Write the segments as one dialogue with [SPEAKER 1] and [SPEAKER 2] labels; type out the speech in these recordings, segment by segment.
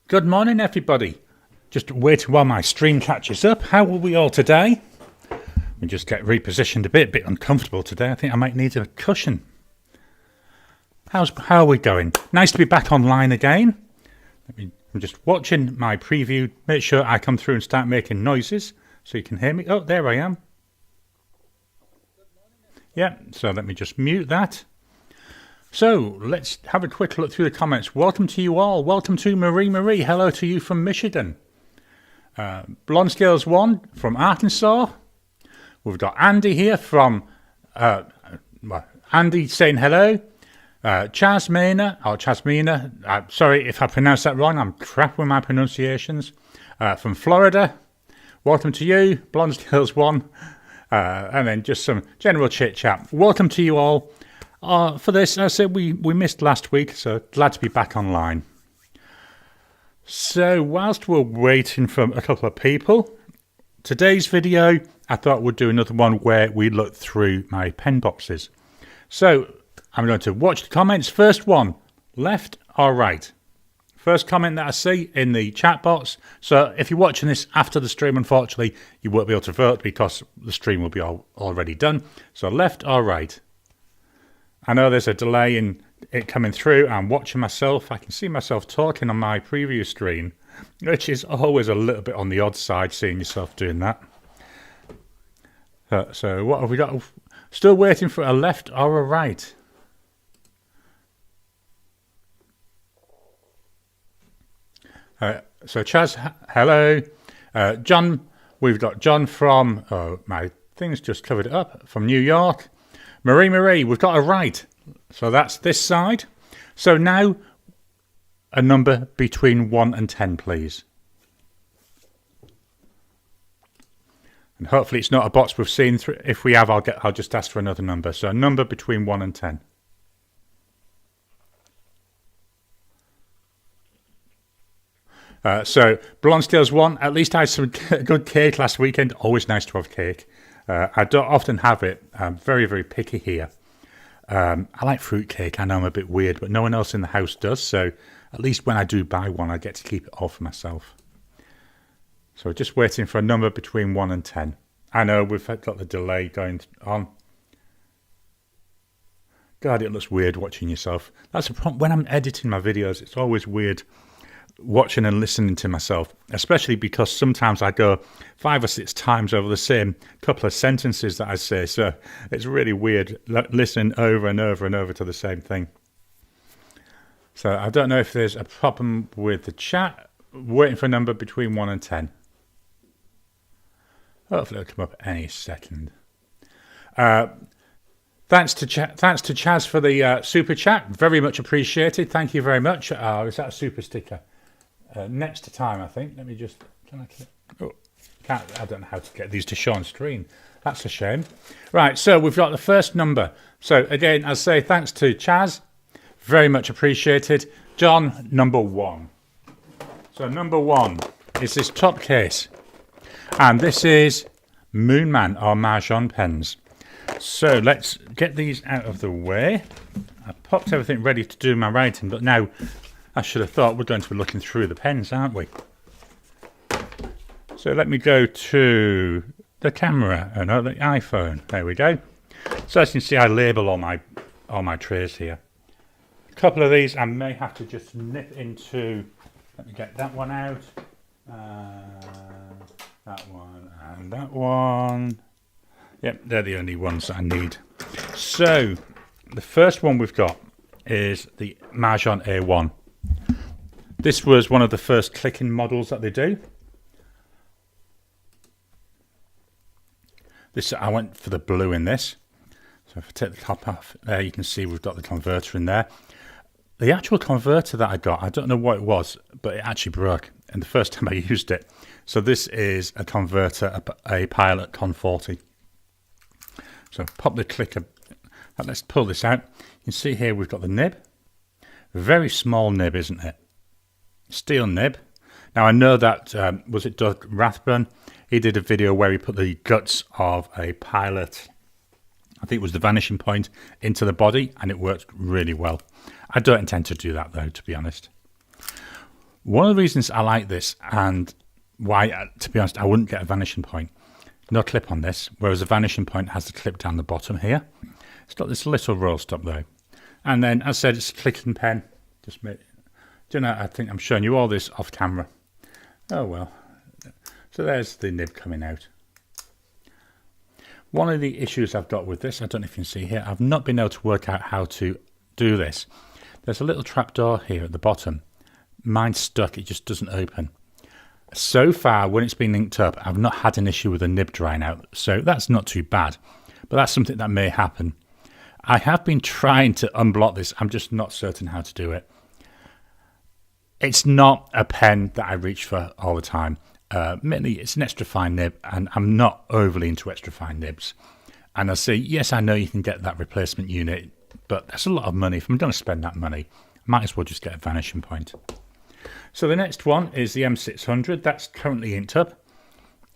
[SPEAKER 1] Good morning, everybody. Just waiting while my stream catches up. How are we all today? We just get repositioned a bit uncomfortable today. I think I might need a cushion. How are we going? Nice to be back online again. I'm just watching my preview. Make sure I come through and start making noises so you can hear me. Oh, there I am. Yeah, so let me just mute that. So let's have a quick look through the comments. Welcome to you all. Welcome to Marie. Hello to you from Michigan. Blonde Scales 1 from Arkansas. We've got Andy here from Andy saying hello. Chasmina. Sorry if I pronounced that wrong. I'm crap with my pronunciations. From Florida. Welcome to you, Blonde Scales 1. And then just some general chit chat. Welcome to you all. For this, I said we missed last week, so glad to be back online. So whilst we're waiting for a couple of people, today's video, I thought we'd do another one where we look through my pen boxes. So I'm going to watch the comments. First one, left or right? First comment that I see in the chat box. So if you're watching this after the stream, unfortunately, you won't be able to vote because the stream will be already done. So left or right? I know there's a delay in it coming through. I'm watching myself. I can see myself talking on my preview screen, which is always a little bit on the odd side, seeing yourself doing that. So what have we got? Still waiting for a left or a right. So Chaz, hello. John, we've got John from, my thing's just covered it up, from New York. Marie, we've got a right. So that's this side. So now a number between 1 and 10, please. And hopefully it's not a box we've seen through. If we have, I'll just ask for another number. So a number between 1 and 10. So Blonde Scales 1, at least I had some good cake last weekend. Always nice to have cake. I don't often have it. I'm very, very picky here. I like fruit cake. I know I'm a bit weird, but no one else in the house does. So at least when I do buy one, I get to keep it all for myself. So just waiting for a number between 1 and 10. I know we've got the delay going on. God, it looks weird watching yourself. That's the problem. When I'm editing my videos, it's always weird watching and listening to myself, especially because sometimes I go 5 or 6 times over the same couple of sentences that I say, so it's really weird listening over and over and over to the same thing. So I don't know if there's a problem with the chat. Waiting for a number between 1 and 10. Hopefully it'll come up any second. Thanks to Chaz for the super chat, very much appreciated. Thank you very much. Is that a super sticker? Next time, I think. Let me just... I don't know how to get these to show on screen. That's a shame. Right, so we've got the first number. So again, I say thanks to Chaz. Very much appreciated. John, number 1. So number 1 is this top case. And this is Moonman or Masion pens. So let's get these out of the way. I popped everything ready to do my writing, but now... I should have thought we're going to be looking through the pens, aren't we? So let me go to the camera, the iPhone. There we go. So as you can see, I label all my trays here. A couple of these I may have to just nip into. Let me get that one out. That one and that one. Yep, they're the only ones that I need. So the first one we've got is the Masion A1. This was one of the first clicking models that they do. I went for the blue in this. So if I take the top off, there you can see we've got the converter in there. The actual converter that I got, I don't know what it was, but it actually broke. And the first time I used it. So this is a converter, a Pilot Con 40. So pop the clicker. Let's pull this out. You can see here we've got the nib. Very small nib, isn't it? Steel nib. Now I know that, was it Doug Rathburn? He did a video where he put the guts of a Pilot, I think it was the vanishing point, into the body, and it worked really well. I don't intend to do that though, to be honest. One of the reasons I like this, and why, to be honest, I wouldn't get a vanishing point. No clip on this, whereas a vanishing point has the clip down the bottom here. It's got this little roll stop though. And then, as I said, it's a clicking pen. Just make, do you know, I think I'm showing you all this off camera. Oh well. So there's the nib coming out. One of the issues I've got with this, I don't know if you can see here, I've not been able to work out how to do this. There's a little trapdoor here at the bottom. Mine's stuck, it just doesn't open. So far, when it's been inked up, I've not had an issue with the nib drying out, so that's not too bad. But that's something that may happen. I have been trying to unblock this, I'm just not certain how to do it. It's not a pen that I reach for all the time. Mainly, it's an extra fine nib, and I'm not overly into extra fine nibs. And I say, yes, I know you can get that replacement unit, but that's a lot of money. If I'm going to spend that money, I might as well just get a vanishing point. So the next one is the M600. That's currently inked up.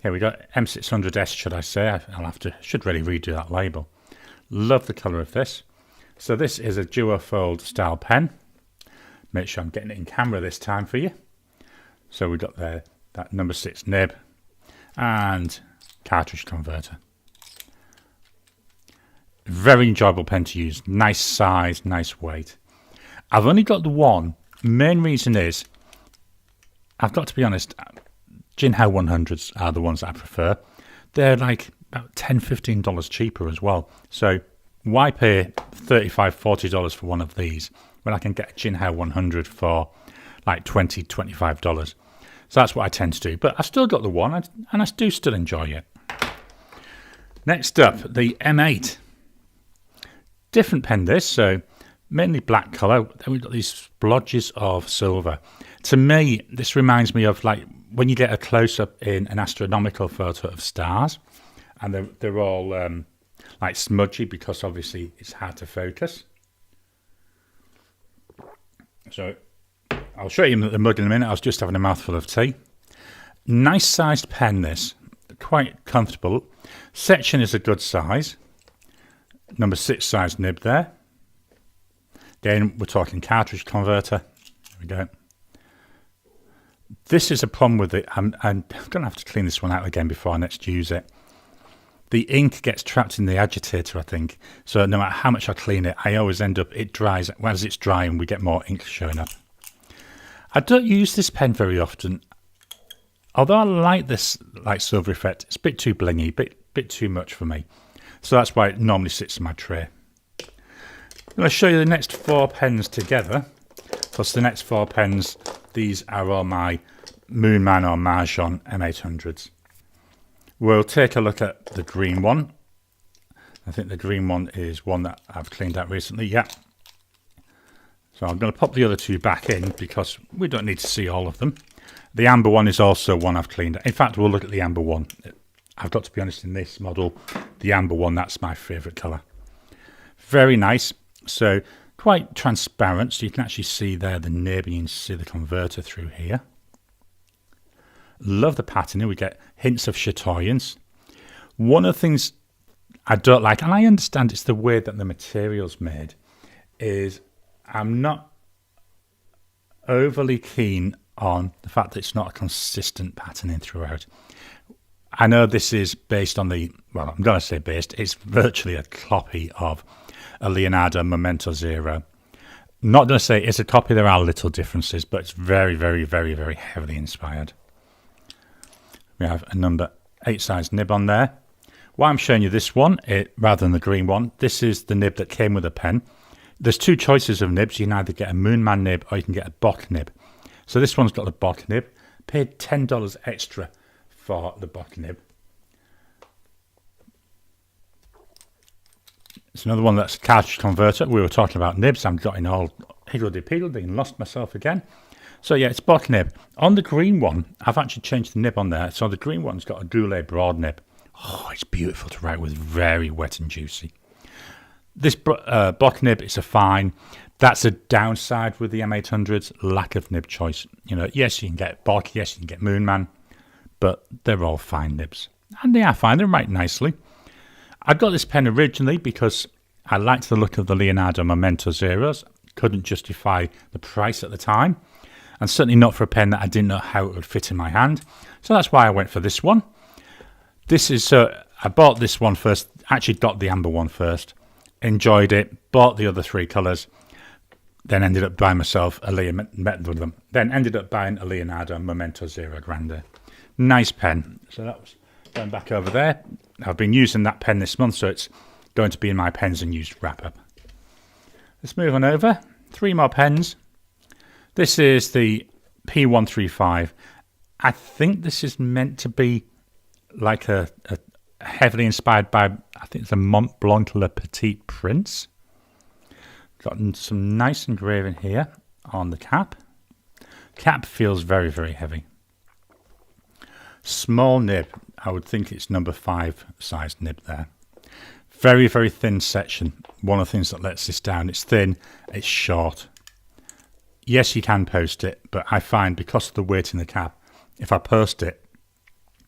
[SPEAKER 1] Here we go, M600S, should I say. Should really redo that label. Love the colour of this. So this is a duofold style pen. Make sure I'm getting it in camera this time for you. So we've got there that number 6 nib and cartridge converter. Very enjoyable pen to use. Nice size, nice weight. I've only got the one. Main reason is, I've got to be honest, Jinhao 100s are the ones that I prefer. They're like about $10, $15 cheaper as well. So why pay $35, $40 for one of these when I can get a Jinhao 100 for like $20, $25? So that's what I tend to do. But I've still got the one, and I do still enjoy it. Next up, the M8. Different pen this, so mainly black colour. Then we've got these splodges of silver. To me, this reminds me of like when you get a close-up in an astronomical photo of stars, and they're all like smudgy because obviously it's hard to focus. So I'll show you the mug in a minute. I was just having a mouthful of tea. Nice sized pen this, quite comfortable. Section is a good size. Number 6 size nib there. Again, we're talking cartridge converter. There we go. This is a problem with it. I'm going to have to clean this one out again before I next use it. The ink gets trapped in the agitator, I think. So no matter how much I clean it, I always end up, it dries. As it's drying, we get more ink showing up. I don't use this pen very often. Although I like this like silver effect, it's a bit too blingy, bit too much for me. So that's why it normally sits in my tray. I'm going to show you the next 4 pens together. Plus the next 4 pens, these are all my Moonman or Masion M800s. We'll take a look at the green one. I think the green one is one that I've cleaned out recently, yeah. So I'm going to pop the other 2 back in because we don't need to see all of them. The amber one is also one I've cleaned out. In fact, we'll look at the amber one. I've got to be honest, in this model, the amber one, that's my favourite colour. Very nice. So quite transparent, so you can actually see there the nib, and you can see the converter through here. Love the patterning. We get hints of chatoyance. One of the things I don't like, and I understand it's the way that the material's made, is I'm not overly keen on the fact that it's not a consistent patterning throughout. I know this is based on the, well, I'm going to say based, it's virtually a copy of a Leonardo Momento Zero. Not going to say it's a copy, there are little differences, but it's very, very, very, very heavily inspired. We have a number 8 size nib on there. Why I'm showing you this one, rather than the green one, this is the nib that came with a pen. There's 2 choices of nibs. You can either get a Moonman nib or you can get a Bock nib. So this one's got the Bock nib. Paid $10 extra for the Bock nib. It's another one that's a cartridge converter. We were talking about nibs. I'm getting all higgledy-piggledy and lost myself again. So yeah, it's Bock nib. On the green one, I've actually changed the nib on there. So the green one's got a Goulet broad nib. Oh, it's beautiful to write with, very wet and juicy. This Bock nib is a fine. That's a downside with the M800s, lack of nib choice. You know, yes, you can get Bock, yes, you can get Moonman, but they're all fine nibs. And they are fine, they write nicely. I got this pen originally because I liked the look of the Leonardo Momento Zeros. Couldn't justify the price at the time. and certainly not for a pen that I didn't know how it would fit in my hand. So that's why I went for this one. This is, I bought this one first, actually got the amber one first, enjoyed it, bought the other 3 colours, then ended up buying myself then ended up buying a Leonardo Momento Zero Grande. Nice pen. So that was going back over there. I've been using that pen this month, so it's going to be in my pens and used wrap up. Let's move on over. 3 more pens. This is the P135. I think this is meant to be like a heavily inspired by, I think it's a Mont Blanc Le Petit Prince. Got some nice engraving here on the cap. Cap feels very, very heavy. Small nib. I would think it's number 5 size nib there. Very, very thin section. One of the things that lets this down. It's thin, it's short. Yes, you can post it, but I find because of the weight in the cap, if I post it,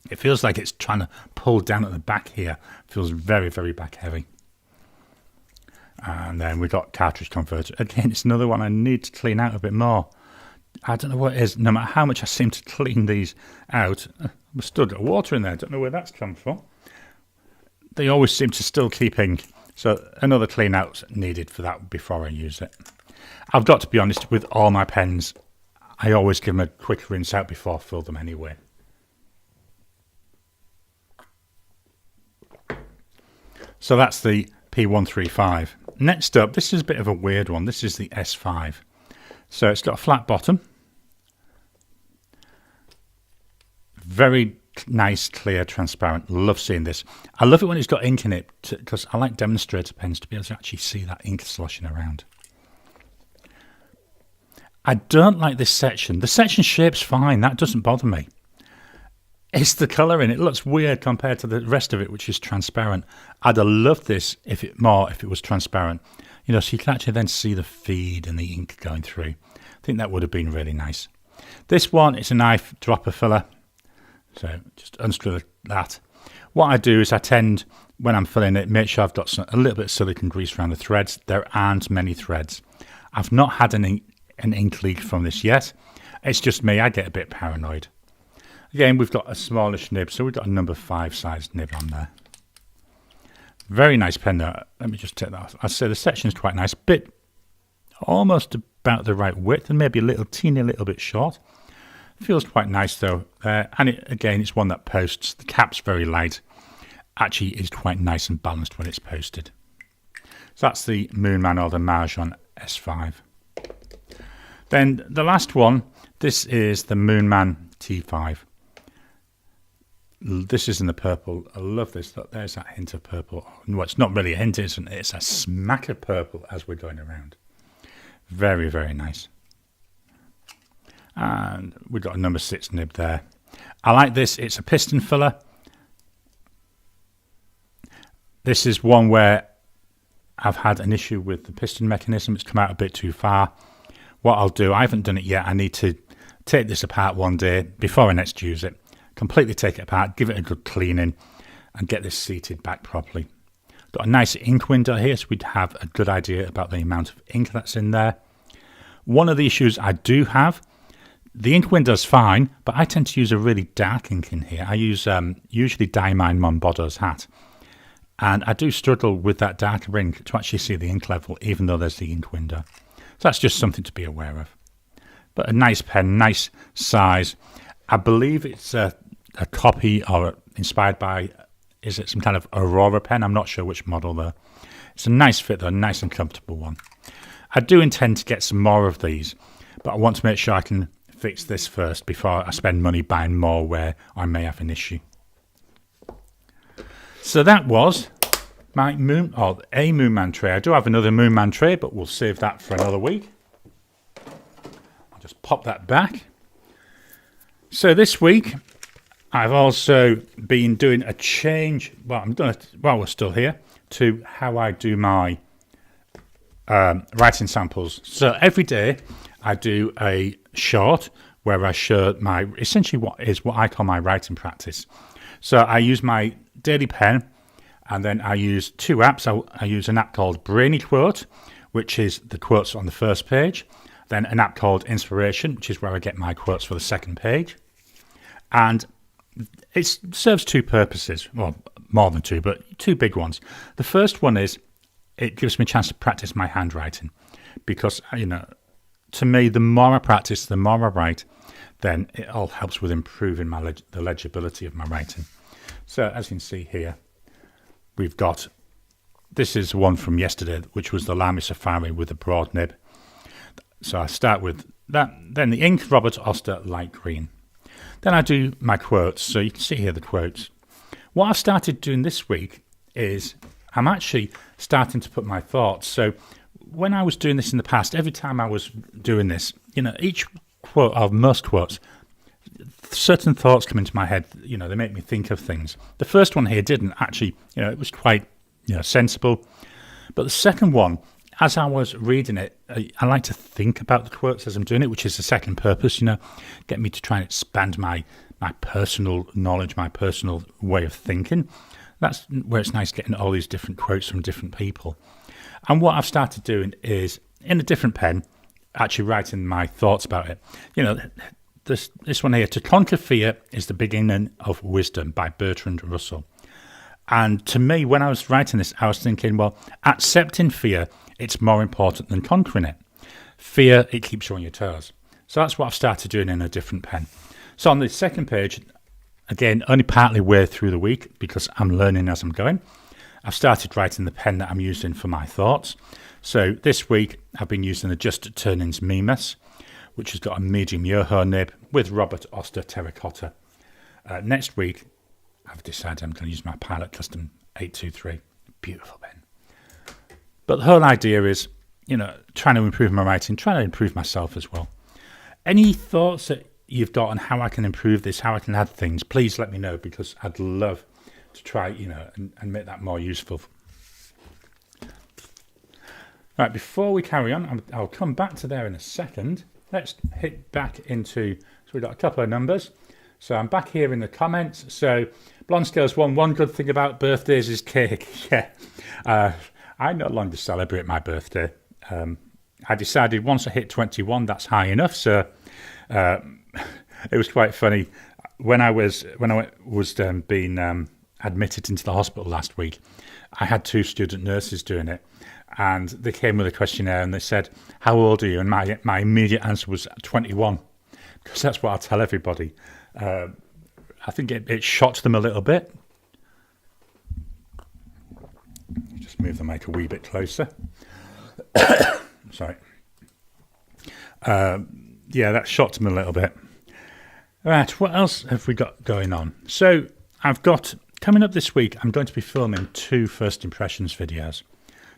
[SPEAKER 1] it feels like it's trying to pull down at the back here. It feels very, very back heavy. And then we've got cartridge converter. Again, it's another one I need to clean out a bit more. I don't know what it is. No matter how much I seem to clean these out, I've still got water in there. I don't know where that's come from. They always seem to still keep ink. So another clean out's needed for that before I use it. I've got to be honest, with all my pens, I always give them a quick rinse out before I fill them anyway. So that's the P135. Next up, this is a bit of a weird one. This is the S5. So it's got a flat bottom. Very nice, clear, transparent. Love seeing this. I love it when it's got ink in it because I like demonstrator pens to be able to actually see that ink sloshing around. I don't like this section. The section shape's fine. That doesn't bother me. It's the colour in it. It looks weird compared to the rest of it, which is transparent. I'd have loved this if it was transparent. You know, so you can actually then see the feed and the ink going through. I think that would have been really nice. This one is a knife dropper filler. So just unscrew that. What I do is I tend, when I'm filling it, make sure I've got a little bit of silicone grease around the threads. There aren't many threads. I've not had an ink leak from this yet. It's just me. I get a bit paranoid. Again, we've got a smallish nib, so we've got a number 5 size nib on there. Very nice pen though. Let me just take that off. I'd say the section is quite nice. Bit almost about the right width and maybe a teeny little bit short. Feels quite nice though. And again, it's one that posts. The cap's very light. Actually, it's quite nice and balanced when it's posted. So that's the Moonman or the Masion S5. Then the last one, this is the Moonman T5. This is in the purple. I love this. Look, there's that hint of purple. Well, it's not really a hint, isn't it? It's a smack of purple as we're going around. Very, very nice. And we've got a number 6 nib there. I like this. It's a piston filler. This is one where I've had an issue with the piston mechanism. It's come out a bit too far. What I'll do, I haven't done it yet. I need to take this apart one day before I next use it. Completely take it apart, give it a good cleaning, and get this seated back properly. Got a nice ink window here, so we'd have a good idea about the amount of ink that's in there. One of the issues I do have, the ink window's fine, but I tend to use a really dark ink in here. I use usually Diamine Monbodo's hat, and I do struggle with that darker ink to actually see the ink level, even though there's the ink window. So that's just something to be aware of. But a nice pen, nice size. I believe it's a copy or inspired by, is it some kind of Aurora pen? I'm not sure which model though. It's a nice fit though, a nice and comfortable one. I do intend to get some more of these, but I want to make sure I can fix this first before I spend money buying more where I may have an issue. So that was my a Moonman tray. I do have another Moonman tray, but we'll save that for another week. I'll just pop that back. So this week, I've also been doing a change, while we're still here, to how I do my writing samples. So every day, I do a short where I show essentially what I call my writing practice. So I use my daily pen, and then I use 2 apps. I use an app called Brainy Quote, which is the quotes on the first page, Then an app called Inspiration, which is where I get my quotes for the second page. And it serves two purposes. Well, more than two, but two big ones. The first one is it gives me a chance to practice my handwriting. Because, to me, the more I practice, the more I write, then it all helps with improving the legibility of my writing. So, as you can see here, we've got, this is one from yesterday, which was the Lamy Safari with the broad nib. So I start with that, then the ink, Robert Oster, light green. Then I do my quotes, so you can see here the quotes. What I've started doing this week is I'm actually starting to put my thoughts. So when I was doing this in the past, every time I was doing this, each quote, or most quotes, certain thoughts come into my head, they make me think of things. The first one here didn't actually, it was quite, sensible. But the second one, as I was reading it, I like to think about the quotes as I'm doing it, which is the second purpose, get me to try and expand my personal knowledge, my personal way of thinking. That's where it's nice getting all these different quotes from different people. And what I've started doing is, in a different pen, actually writing my thoughts about it. This one here, To Conquer Fear is the Beginning of Wisdom by Bertrand Russell. And to me, when I was writing this, I was thinking, well, accepting fear, it's more important than conquering it. Fear, it keeps you on your toes. So that's what I've started doing in a different pen. So on the second page, again, only partly way through the week because I'm learning as I'm going, I've started writing the pen that I'm using for my thoughts. So this week, I've been using the Just Turnings Mimas, which has got a medium Yoho nib with Robert Oster terracotta. Next week, I've decided I'm going to use my Pilot Custom 823. Beautiful pen. But the whole idea is, trying to improve my writing, trying to improve myself as well. Any thoughts that you've got on how I can improve this, how I can add things, please let me know because I'd love to try, and make that more useful. Right, before we carry on, I'll come back to there in a second. Let's hit back into, so we've got a couple of numbers. So I'm back here in the comments. So Blonde Scales one good thing about birthdays is cake. Yeah, I no longer celebrate my birthday. I decided once I hit 21, that's high enough. So it was quite funny when I was being admitted into the hospital last week. I had two student nurses doing it, and they came with a questionnaire and they said, "How old are you?" And my immediate answer was 21, because that's what I tell everybody. I think it shocked them a little bit. Just move the mic a wee bit closer. Sorry. Yeah, that shocked them a little bit. Right, what else have we got going on? So I've got, coming up this week, I'm going to be filming 2 first impressions videos,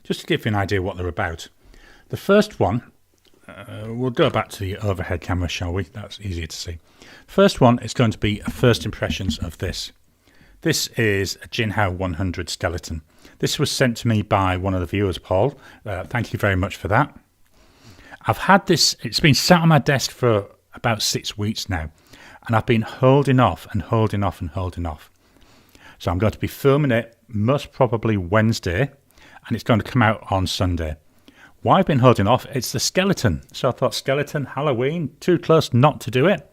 [SPEAKER 1] just to give you an idea what they're about. The first one, we'll go back to the overhead camera, shall we? That's easier to see. First one is going to be first impressions of this. This is a Jinhao 100 skeleton. This was sent to me by one of the viewers, Paul. Thank you very much for that. I've had this, it's been sat on my desk for about 6 weeks now, and I've been holding off and holding off and holding off. So I'm going to be filming it most probably Wednesday, and it's going to come out on Sunday. Why I've been holding off, it's the skeleton. So I thought skeleton, Halloween, too close not to do it.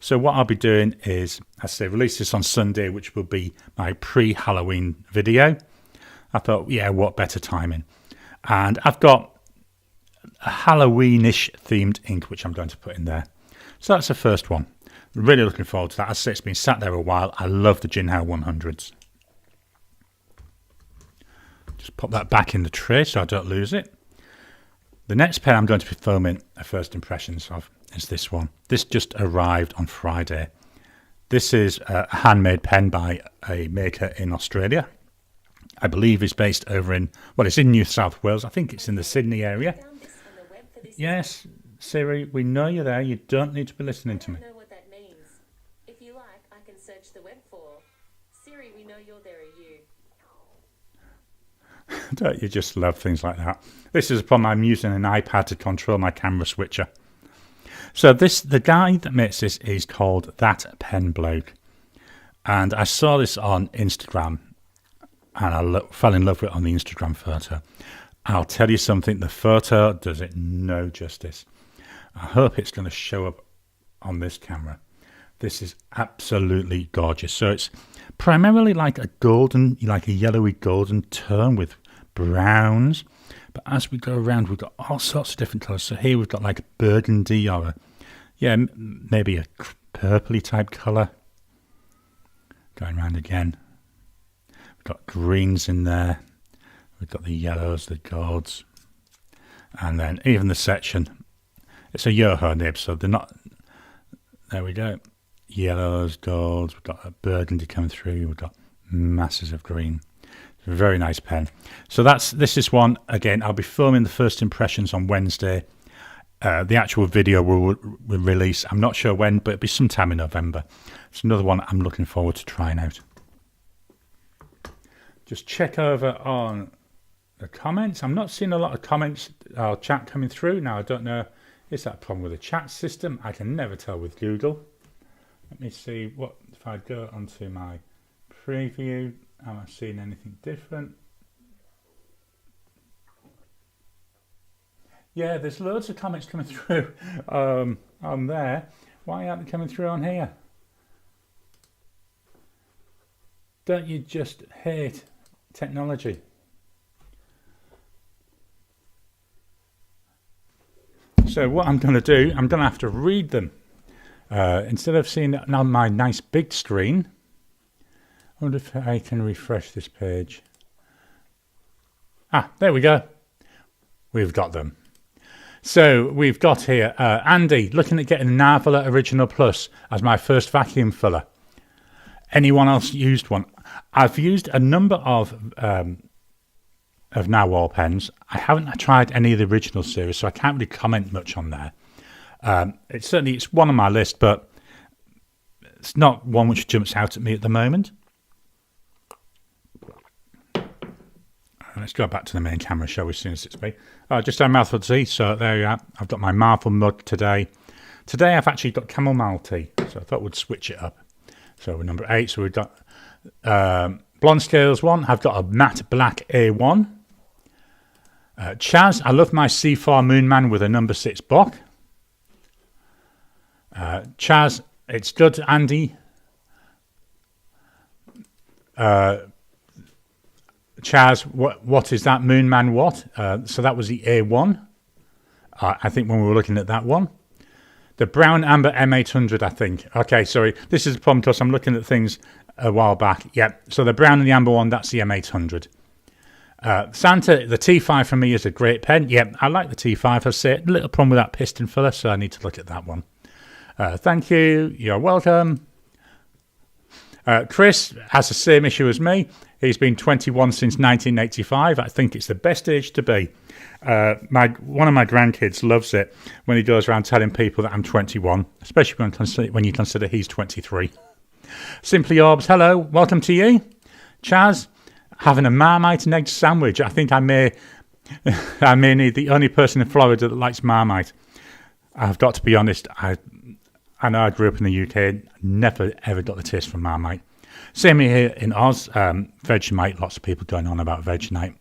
[SPEAKER 1] So what I'll be doing is, as I say, release this on Sunday, which will be my pre-Halloween video. I thought, yeah, what better timing? And I've got a Halloweenish themed ink, which I'm going to put in there. So that's the first one. Really looking forward to that. As I say, it's been sat there a while. I love the Jinhao 100s. Just pop that back in the tray so I don't lose it. The next pen I'm going to be filming a first impressions of is this one. This just arrived on Friday. This is a handmade pen by a maker in Australia. I believe it's based over in, well, it's in New South Wales. I think it's in the Sydney area. Yes, Siri, we know you're there. You don't need to be listening to me.
[SPEAKER 2] I don't know what that means. If you like, I can search the web for Siri, we know you're there, are you?
[SPEAKER 1] Don't you just love things like that? This is a problem. I'm using an iPad to control my camera switcher. So the guy that makes this is called That Pen Bloke. And I saw this on Instagram, and I fell in love with it on the Instagram photo. I'll tell you something, the photo does it no justice. I hope it's going to show up on this camera. This is absolutely gorgeous. So it's primarily like a golden, like a yellowy golden tone with browns. But as we go around, we've got all sorts of different colours. So here we've got like a burgundy or maybe a purpley type colour. Going around again. We've got greens in there. We've got the yellows, the golds. And then even the section. It's a Yoho nib, so they're not... There we go. Yellows, golds. We've got a burgundy coming through. We've got masses of green. It's a very nice pen. So this is one. Again, I'll be filming the first impressions on Wednesday. The actual video will release. I'm not sure when, but it'll be sometime in November. It's another one I'm looking forward to trying out. Just check over on the comments. I'm not seeing a lot of comments or chat coming through. Now, I don't know. Is that a problem with the chat system? I can never tell with Google. Let me see what if I go onto my preview. Am I seeing anything different? Yeah, there's loads of comments coming through on there. Why aren't they coming through on here? Don't you just hate technology? So what I'm going to do, I'm going to have to read them. Instead of seeing it on my nice big screen, I wonder if I can refresh this page. Ah, there we go. We've got them. So we've got here Andy looking at getting the Narvala Original Plus as my first vacuum filler. Anyone else used one? I've used a number of Narwhal pens. I haven't tried any of the original series, so I can't really comment much on there. It's one on my list, but it's not one which jumps out at me at the moment. Let's go back to the main camera, shall we, as soon as it's me. Just a mouthful of tea, so there you are. I've got my Marvel mug today. Today I've actually got chamomile tea, so I thought we'd switch it up. So we're number 8, so we've got Blonde Scales 1. I've got a matte black A1. Chaz, I love my C4 Moonman with a number 6 Bock. Chaz, it's good, Andy. Chaz, what is that Moonman what? So that was the A1. I think when we were looking at that one. The Brown Amber M800, I think. Okay, sorry. This is the problem because I'm looking at things a while back. Yep. So the Brown and the Amber one, that's the M800. Santa, the T5 for me is a great pen. Yep, I like the T5. I say a little problem with that piston filler, so I need to look at that one. Thank you. You're welcome. Chris has the same issue as me. He's been 21 since 1985. I think it's the best age to be. One of my grandkids loves it when he goes around telling people that I'm 21, especially when you consider he's 23. Simply Orbs, hello, welcome to you. Chaz, having a Marmite and egg sandwich. I think I may need the only person in Florida that likes Marmite. I've got to be honest, I know I grew up in the UK, never ever got the taste for Marmite. Same here in Oz, Vegemite, lots of people going on about Vegemite.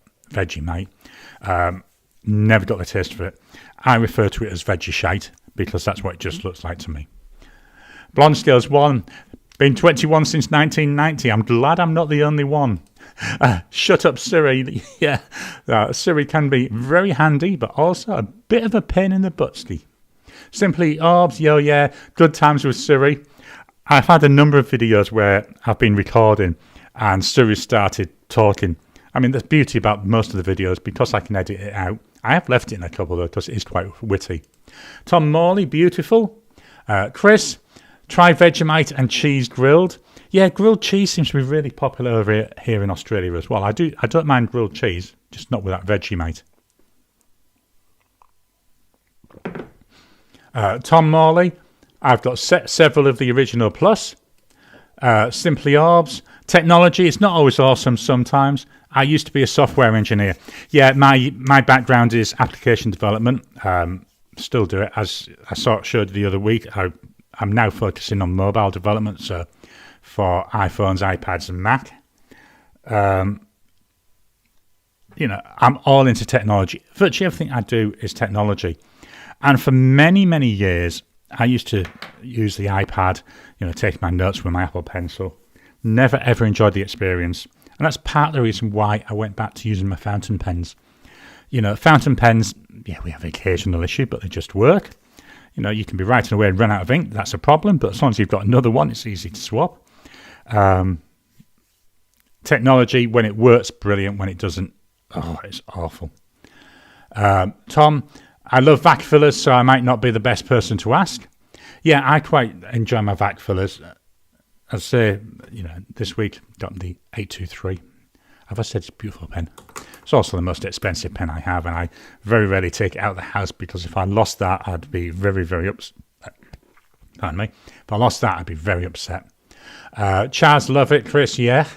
[SPEAKER 1] Never got the taste for it. I refer to it as veggie shite because that's what it just looks like to me. Blonde Scales 1, been 21 since 1990. I'm glad I'm not the only one. Shut up, Siri. Yeah, Siri can be very handy, but also a bit of a pain in the buttski. Simply Orbs, yo yeah, good times with Siri. I've had a number of videos where I've been recording and Siri started talking. I mean, the beauty about most of the videos, because I can edit it out, I have left it in a couple though, because it is quite witty. Tom Morley, beautiful. Chris, try Vegemite and cheese grilled. Yeah, grilled cheese seems to be really popular over here in Australia as well. I don't mind grilled cheese, just not with that Vegemite. Tom Morley, I've got several of the original Plus. Simply Orbs, technology is not always awesome sometimes. I used to be a software engineer. Yeah, my background is application development. Still do it, as I showed the other week. I'm now focusing on mobile development, so for iPhones, iPads, and Mac. I'm all into technology. Virtually everything I do is technology. And for many, many years, I used to use the iPad, take my notes with my Apple Pencil. Never, ever enjoyed the experience. And that's part of the reason why I went back to using my fountain pens. Fountain pens, yeah, we have an occasional issue, but they just work. You can be writing away and run out of ink. That's a problem. But as long as you've got another one, it's easy to swap. Technology, when it works, brilliant. When it doesn't, it's awful. Tom, I love vac fillers, so I might not be the best person to ask. Yeah, I quite enjoy my vac fillers. I'd say, this week got the 823. Have I said it's a beautiful pen? It's also the most expensive pen I have, and I very rarely take it out of the house because if I lost that, I'd be very, very upset. Pardon me. If I lost that, I'd be very upset. Chaz, love it. Chris, yeah.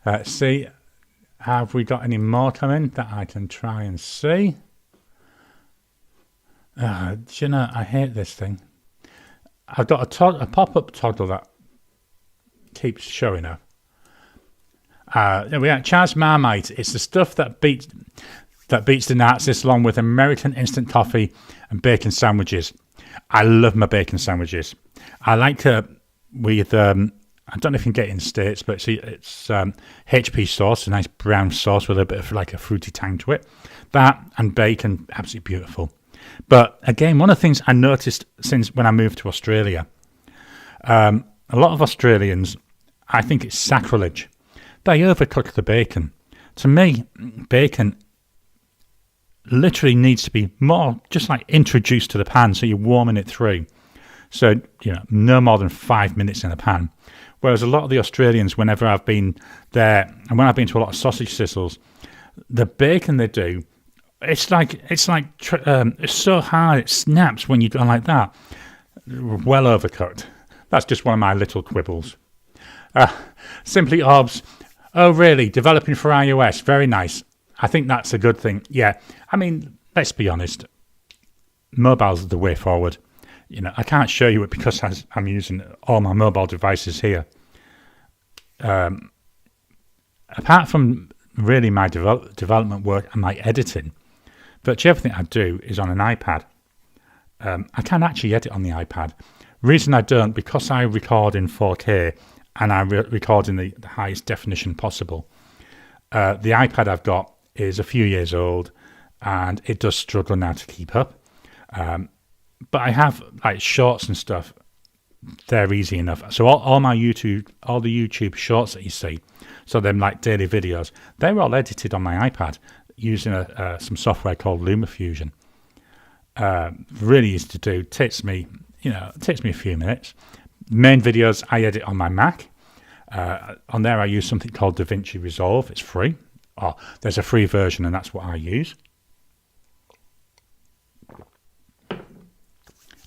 [SPEAKER 1] Let's see. Have we got any more coming that I can try and see? I hate this thing. I've got a pop-up toggle that keeps showing up. There we are. Chaz Marmite. It's the stuff that beats the Nazis, along with American instant coffee and bacon sandwiches. I love my bacon sandwiches. I like to with I don't know if you can get it in the States, but it's HP sauce, a nice brown sauce with a bit of like a fruity tang to it. That and bacon, absolutely beautiful. But again, one of the things I noticed since when I moved to Australia, a lot of Australians, I think it's sacrilege. They overcook the bacon. To me, bacon literally needs to be more just like introduced to the pan, so you're warming it through. So, no more than 5 minutes in a pan. Whereas a lot of the Australians, whenever I've been there, and when I've been to a lot of sausage sizzles, the bacon they do, it's so hard, it snaps when you go like that. Well overcooked. That's just one of my little quibbles. Simply Orbs. Oh, really? Developing for iOS. Very nice. I think that's a good thing. Yeah. I mean, let's be honest. Mobile's the way forward. I can't show you it because I'm using all my mobile devices here. Apart from really my development work and my editing, virtually everything I do is on an iPad. I can actually edit on the iPad. Reason I don't, because I record in 4K and I record in the highest definition possible. The iPad I've got is a few years old and it does struggle now to keep up. But I have like shorts and stuff. They're easy enough. So all the YouTube shorts that you see, so them like daily videos, they're all edited on my iPad using some software called LumaFusion. Really easy to do. Takes me a few minutes. Main videos I edit on my Mac. On there I use something called DaVinci Resolve. It's free. There's a free version and that's what I use.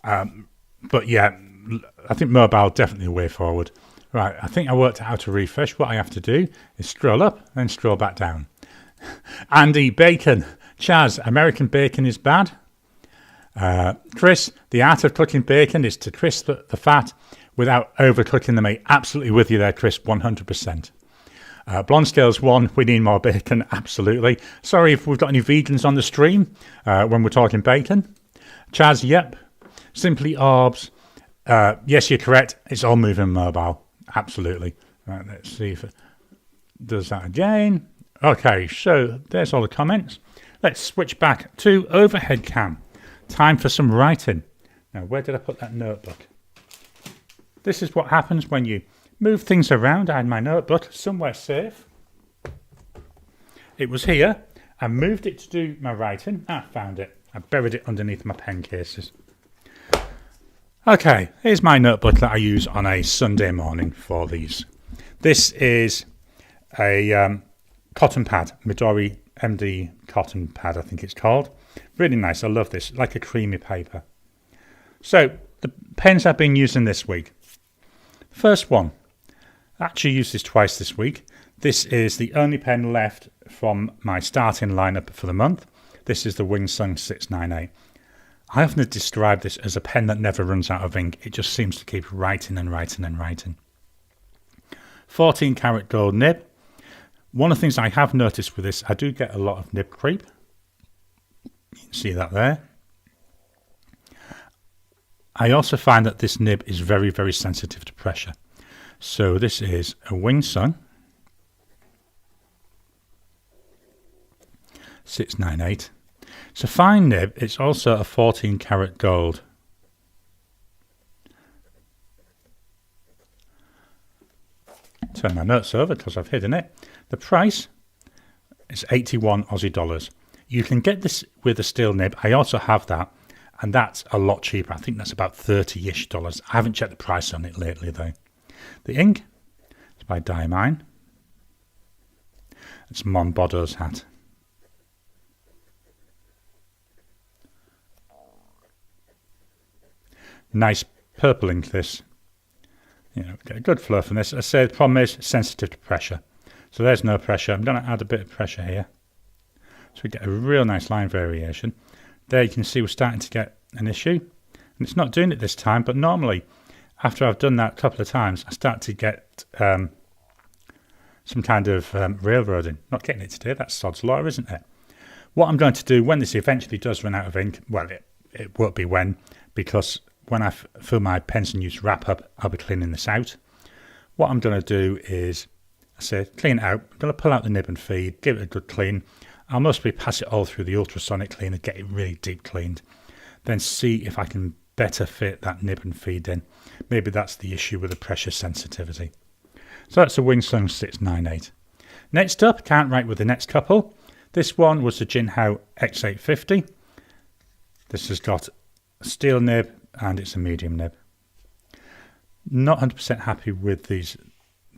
[SPEAKER 1] But yeah, I think mobile definitely the way forward. Right, I think I worked out how to refresh. What I have to do is scroll up and scroll back down. Andy, bacon. Chaz, American bacon is bad. Chris, the art of cooking bacon is to crisp the fat without overcooking the meat. Absolutely with you there, Chris, 100%. Blonde Scales 1, we need more bacon, absolutely. Sorry if we've got any vegans on the stream when we're talking bacon. Chaz, yep. Simply Orbs. Yes, you're correct. It's all moving mobile. Absolutely. Right, let's see if it does that again. Okay, so there's all the comments. Let's switch back to overhead cam. Time for some writing. Now, where did I put that notebook? This is what happens when you move things around. I had my notebook somewhere safe. It was here. I moved it to do my writing. I found it. I buried it underneath my pen cases. Okay, here's my notebook that I use on a Sunday morning for these. This is a cotton pad, Midori MD cotton pad, I think it's called. Really nice, I love this, like a creamy paper. So, the pens I've been using this week. First one, I actually used this twice this week. This is the only pen left from my starting lineup for the month. This is the Wingsung 698. I often describe this as a pen that never runs out of ink. It just seems to keep writing and writing and writing. 14 karat gold nib. One of the things I have noticed with this, I do get a lot of nib creep. You can see that there. I also find that this nib is very, very sensitive to pressure. So this is a Wing Sung 698. It's a fine nib. It's also a 14 karat gold. Turn my notes over because I've hidden it. The price is 81 Aussie dollars. You can get this with a steel nib. I also have that, and that's a lot cheaper. I think that's about 30-ish dollars. I haven't checked the price on it lately though. The ink is by Diamine. It's Monbodo's hat. Nice purple ink this. You know, get a good flow from this. I say the problem is sensitive to pressure. So there's no pressure. I'm going to add a bit of pressure here. So we get a real nice line variation. There you can see we're starting to get an issue. And it's not doing it this time, but normally after I've done that a couple of times, I start to get some kind of railroading. Not getting it today, that's sod's law, isn't it? What I'm going to do when this eventually does run out of ink, well, it won't be when, because when I fill my pens and use wrap up, I'll be cleaning this out. What I'm going to do is, I say, clean it out. I'm going to pull out the nib and feed, give it a good clean. I'll mostly pass it all through the ultrasonic cleaner, get it really deep cleaned. Then see if I can better fit that nib and feed in. Maybe that's the issue with the pressure sensitivity. So that's a Wing Sung 698. Next up, can't write with the next couple. This one was the Jinhao X850. This has got a steel nib and it's a medium nib. Not 100% happy with this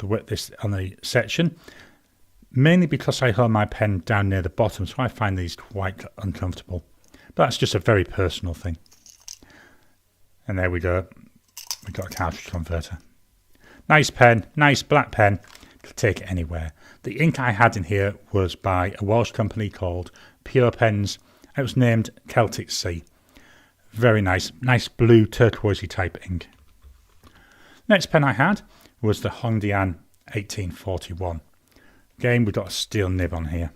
[SPEAKER 1] on the section, mainly because I hold my pen down near the bottom, so I find these quite uncomfortable. But that's just a very personal thing. And there we go. We've got a cartridge converter. Nice pen, nice black pen. Could take it anywhere. The ink I had in here was by a Welsh company called Pure Pens. It was named Celtic Sea. Very nice, nice blue turquoisey type ink. Next pen I had was the Hongdian 1841. Again, we've got a steel nib on here.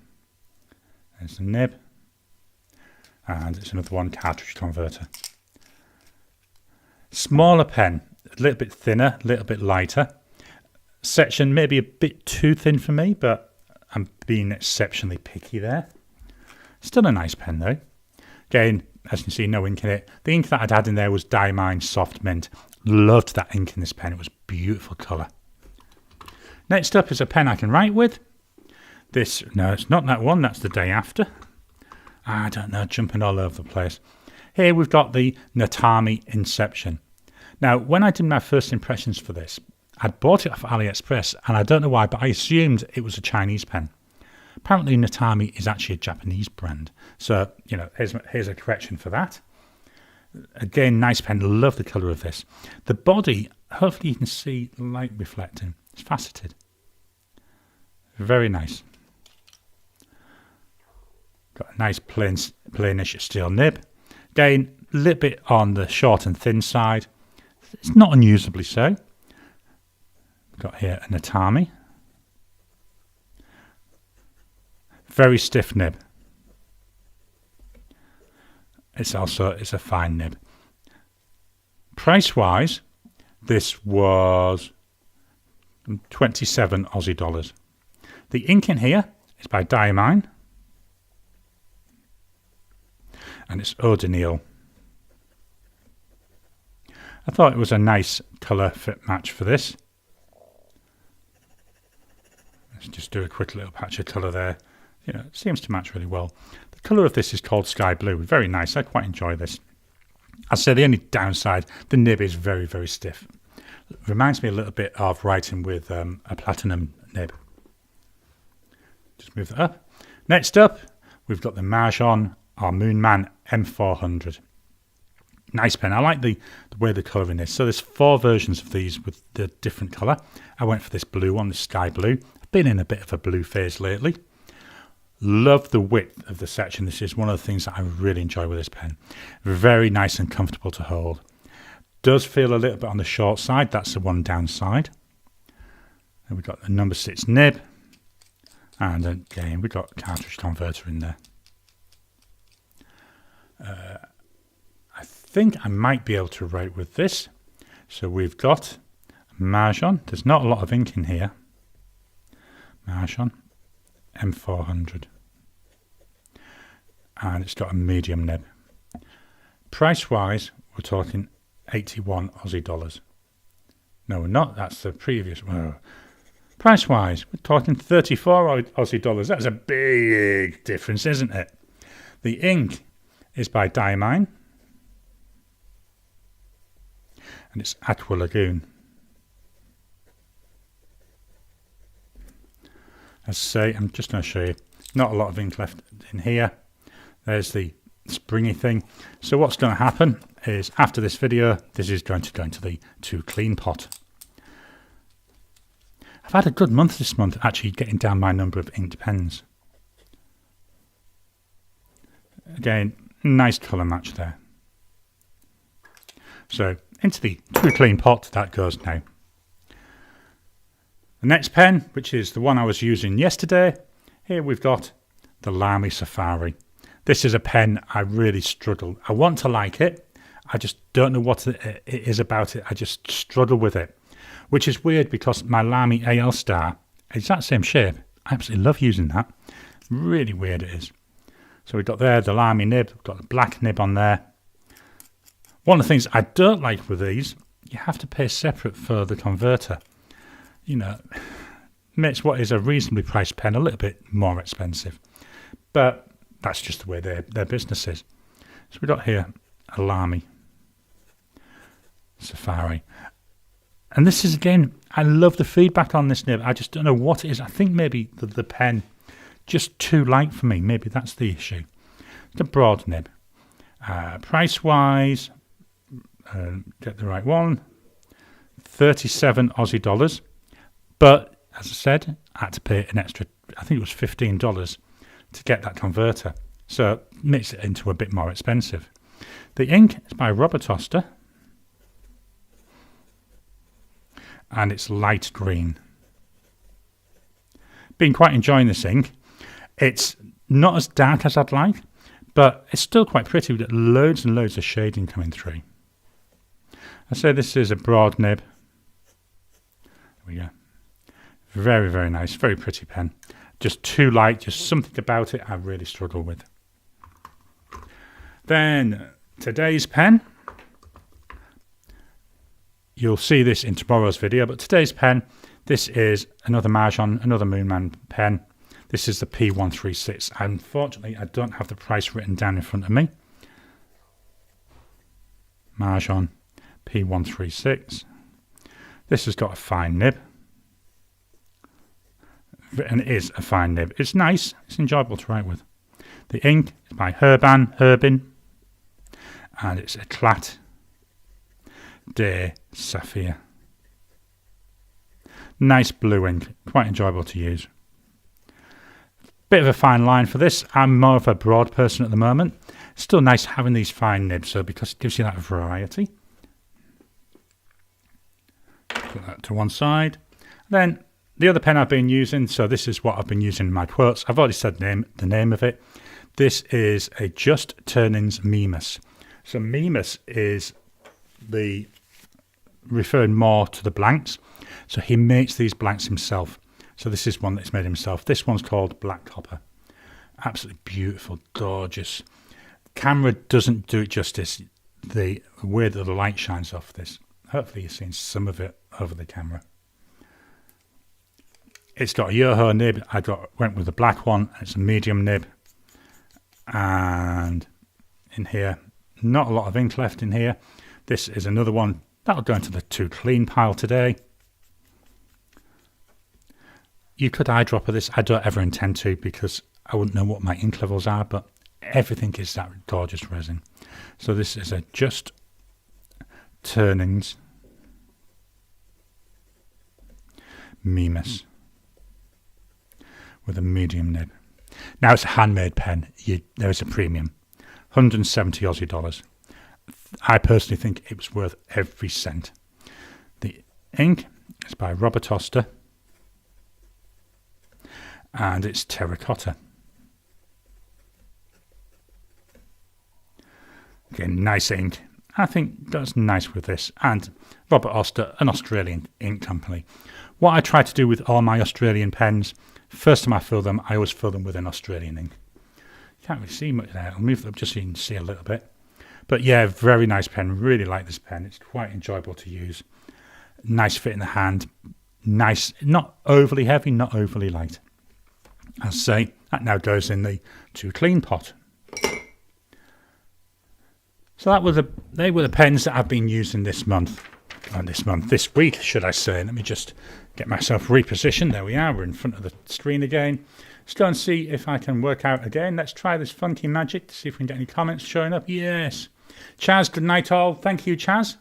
[SPEAKER 1] There's the nib. And it's another one, cartridge converter. Smaller pen, a little bit thinner, a little bit lighter. Section maybe a bit too thin for me, but I'm being exceptionally picky there. Still a nice pen though. Again, as you can see, no ink in it. The ink that I'd had in there was Diamine Soft Mint. Loved that ink in this pen. It was a beautiful colour. Next up is a pen I can write with. This, no, it's not that one. That's the day after. I don't know, jumping all over the place. Here we've got the Natami Inception. Now, when I did my first impressions for this, I'd bought it off AliExpress, and I don't know why, but I assumed it was a Chinese pen. Apparently, Natami is actually a Japanese brand. So, you know, here's a correction for that. Again, nice pen. Love the colour of this. The body, hopefully you can see light reflecting. It's faceted. Very nice. Got a nice plainish steel nib. Again, a little bit on the short and thin side. It's not unusably so. Got here a Natami. Very stiff nib. It's a fine nib. Price wise, this was 27 Aussie dollars. The ink in here is by Diamine. And it's Eau de Nil. I thought it was a nice colour fit match for this. Let's just do a quick little patch of colour there. You know, it seems to match really well. The colour of this is called Sky Blue. Very nice. I quite enjoy this. I'd say the only downside, the nib is very, very stiff. It reminds me a little bit of writing with a platinum nib. Just move that up. Next up, we've got the Masion M400. Nice pen. I like the way the colouring is. So there's 4 versions of these with the different colour. I went for this blue one, the sky blue. I've been in a bit of a blue phase lately. Love the width of the section. This is one of the things that I really enjoy with this pen. Very nice and comfortable to hold. Does feel a little bit on the short side. That's the one downside. Then we've got the number 6 nib. And again, we've got cartridge converter in there. I think I might be able to write with this. So we've got Masion. There's not a lot of ink in here. Masion M400. And it's got a medium nib. Price-wise, we're talking 81 Aussie dollars. No, we're not. That's the previous one. Price-wise, we're talking 34 Aussie dollars. That's a big difference, isn't it? The ink is by Diamine. And it's Aqua Lagoon. As I say, I'm just going to show you. Not a lot of ink left in here. There's the springy thing. So what's going to happen is after this video, this is going to go into the to clean pot. I've had a good month this month actually getting down my number of inked pens. Again, nice colour match there. So into the to clean pot that goes now. The next pen, which is the one I was using yesterday, here we've got the Lamy Safari. This is a pen I really struggle. I want to like it. I just don't know what it is about it. I just struggle with it, which is weird because my Lamy Allar is that same shape. I absolutely love using that. Really weird it is. So we've got there the Lamy nib. We've got the black nib on there. One of the things I don't like with these, you have to pay separate for the converter. You know, makes what is a reasonably priced pen a little bit more expensive. But that's just the way their business is. So we've got here a Lamy Safari. And this is, again, I love the feedback on this nib. I just don't know what it is. I think maybe the pen just too light for me. Maybe that's the issue. It's a broad nib. Price-wise, get the right one, 37 Aussie dollars. But, as I said, I had to pay an extra, I think it was $15 to get that converter. So it makes it into a bit more expensive. The ink is by Robert Oster. And it's light green. Been quite enjoying this ink. It's not as dark as I'd like, but it's still quite pretty with loads and loads of shading coming through. I say this is a broad nib. There we go. Very, very nice. Very pretty pen. Just too light. Just something about it I really struggle with. Then today's pen. You'll see this in tomorrow's video, but today's pen, this is another Masion, another Moonman pen. This is the P136. Unfortunately, I don't have the price written down in front of me. Masion P136. This has got a fine nib. And it is a fine nib. It's nice. It's enjoyable to write with. The ink is by Herbin. And it's Eclat de Saphir. Nice blue ink. Quite enjoyable to use. Bit of a fine line for this. I'm more of a broad person at the moment. It's still nice having these fine nibs, so because it gives you that variety. Put that to one side. Then the other pen I've been using, so this is what I've been using in my quotes. I've already said the name of it. This is a Just Turnings Mimas. So Mimas is referring more to the blanks. So he makes these blanks himself. So this is one that's made himself. This one's called Black Copper. Absolutely beautiful, gorgeous. Camera doesn't do it justice. The way that the light shines off this. Hopefully you're seeing some of it over the camera. It's got a Yoho nib. Went with the black one. It's a medium nib. And in here, not a lot of ink left in here. This is another one. That'll go into the to clean pile today. You could eyedropper this. I don't ever intend to because I wouldn't know what my ink levels are, but everything is that gorgeous resin. So this is a Just Turnings Mimas with a medium nib. Now it's a handmade pen. There is a premium. 170 Aussie dollars. I personally think it was worth every cent. The ink is by Robert Oster. And it's terracotta. Again, nice ink. I think that's nice with this. And Robert Oster, an Australian ink company. What I try to do with all my Australian pens, first time I fill them, I always fill them with an Australian ink. You can't really see much there. I'll move it up just so you can see a little bit. But yeah, very nice pen. Really like this pen. It's quite enjoyable to use. Nice fit in the hand. Nice, not overly heavy, not overly light. As I say, that now goes in the to clean pot. So they were the pens that I've been using this week, should I say. Let me just get myself repositioned. There we are. We're in front of the screen again. Let's go and see if I can work out again. Let's try this funky magic to see if we can get any comments showing up. Yes. Chaz, good night all. Thank you, Chaz.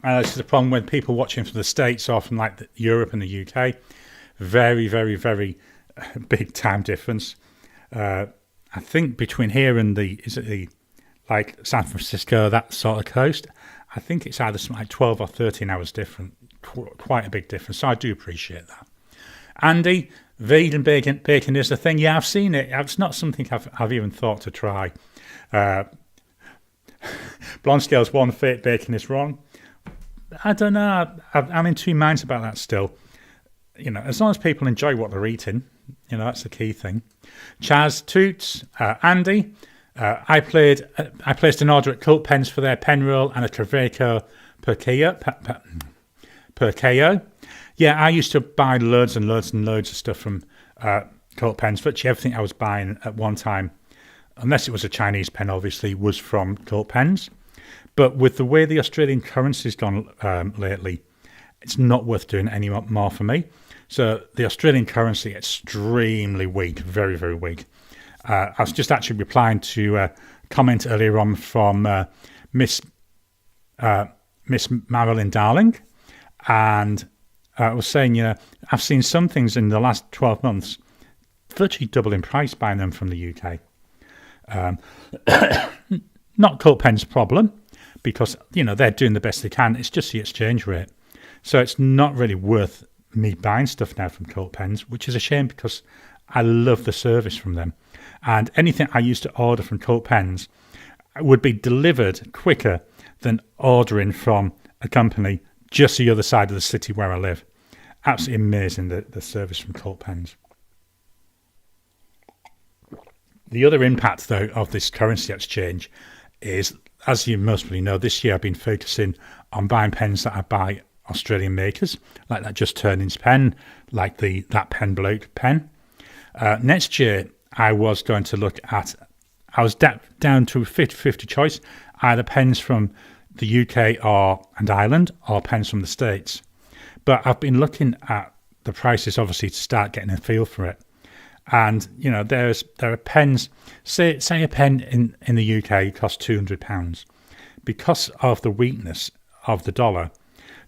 [SPEAKER 1] This is the problem when people watching from the States or from like Europe and the UK. Very, very, very big time difference. I think between here and like San Francisco, that sort of coast, I think it's either something like 12 or 13 hours different. Quite a big difference. So I do appreciate that. Andy, vegan bacon is the thing. Yeah, I've seen it. It's not something I've even thought to try. Blonde Scales 1, fake bacon is wrong. I don't know. I'm in two minds about that still. You know, as long as people enjoy what they're eating, you know, that's the key thing. Chaz, Toots, Andy, I placed an order at Colt Pens for their pen roll and a Traveco per KO. Yeah, I used to buy loads and loads and loads of stuff from Colt Pens. Virtually everything I was buying at one time, unless it was a Chinese pen, obviously, was from Colt Pens. But with the way the Australian currency's gone lately, it's not worth doing any more for me. So the Australian currency, extremely weak, very, very weak. I was just actually replying to a comment earlier on from Miss Marilyn Darling. And I was saying, you know, I've seen some things in the last 12 months virtually double in price buying them from the UK. Not Colt Pen's problem, because, you know, they're doing the best they can. It's just the exchange rate. So it's not really worth me buying stuff now from Colt Pens, which is a shame because I love the service from them. And anything I used to order from Colt Pens would be delivered quicker than ordering from a company just the other side of the city where I live. Absolutely amazing, the service from Colt Pens. The other impact, though, of this currency exchange is, as you most probably know, this year I've been focusing on buying pens that I buy Australian makers, like that Just Turnings pen, like that Pen Bloke pen. Next year, I was going to look at, I was down to a 50-50 choice, either pens from the UK and Ireland or pens from the States. But I've been looking at the prices, obviously, to start getting a feel for it. And, you know, there are pens, say a pen in the UK costs £200. Because of the weakness of the dollar,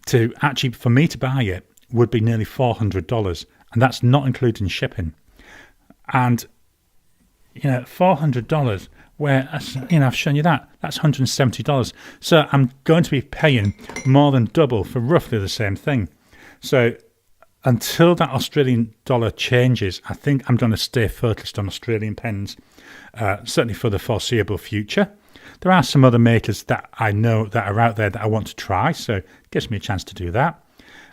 [SPEAKER 1] for me to buy it would be nearly $400, and that's not including shipping. And, you know, $400, where, you know, I've shown you that's $170. So I'm going to be paying more than double for roughly the same thing. So until that Australian dollar changes, I think I'm going to stay focused on Australian pens, certainly for the foreseeable future. There are some other makers that I know that are out there that I want to try, so it gives me a chance to do that.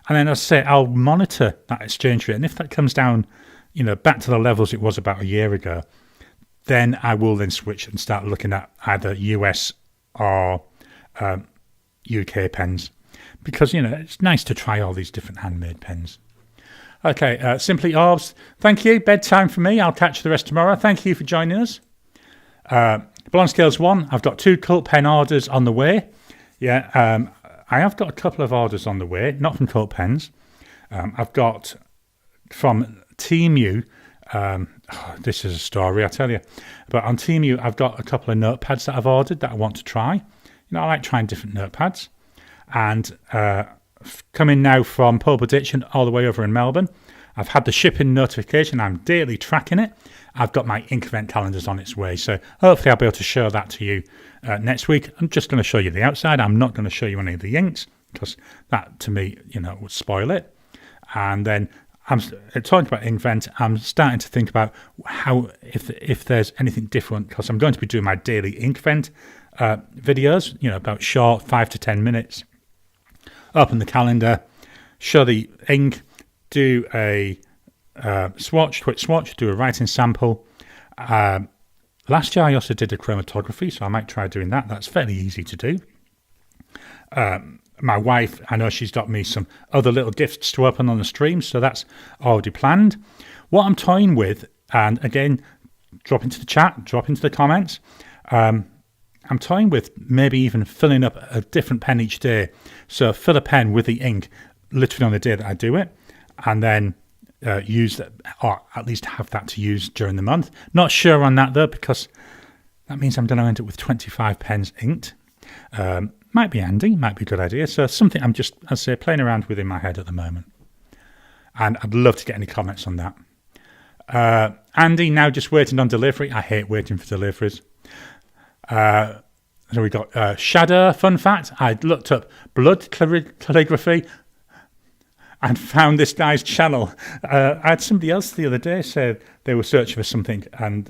[SPEAKER 1] And then as I say, I'll monitor that exchange rate, and if that comes down, you know, back to the levels it was about a year ago, then I will then switch and start looking at either US or UK pens, because, you know, it's nice to try all these different handmade pens. Okay, Simply Orbs, thank you. Bedtime for me. I'll catch the rest tomorrow. Thank you for joining us. Blonde Scales 1, I've got 2 Colt Pen orders on the way. Yeah, I have got a couple of orders on the way, not from Colt Pens. I've got from Teamu, this is a story, I tell you. But on Teamu, I've got a couple of notepads that I've ordered that I want to try. You know, I like trying different notepads. And coming now from Pulp Addiction all the way over in Melbourne, I've had the shipping notification. I'm daily tracking it. I've got my ink event calendars on its way. So hopefully I'll be able to show that to you next week. I'm just going to show you the outside. I'm not going to show you any of the inks because that, to me, you know, would spoil it. And then I'm talking about Inkvent. I'm starting to think about how if there's anything different, because I'm going to be doing my daily Inkvent videos. About short 5 to 10 minutes. Open the calendar, show the ink, do a quick swatch, do a writing sample. Last year I also did a chromatography, so I might try doing that. That's fairly easy to do. My wife, I know she's got me some other little gifts to open on the stream, so that's already planned. What I'm toying with, and again, drop into the chat, drop into the comments, I'm toying with maybe even filling up a different pen each day. So fill a pen with the ink literally on the day that I do it, and then use that, or at least have that to use during the month. Not sure on that though, because that means I'm going to end up with 25 pens inked. Might be handy, might be a good idea. So something I'm just, I'd say, playing around with in my head at the moment. And I'd love to get any comments on that. Andy, now just waiting on delivery. I hate waiting for deliveries. So we got Shadow, fun fact. I looked up blood calligraphy and found this guy's channel. I had somebody else the other day say they were searching for something, and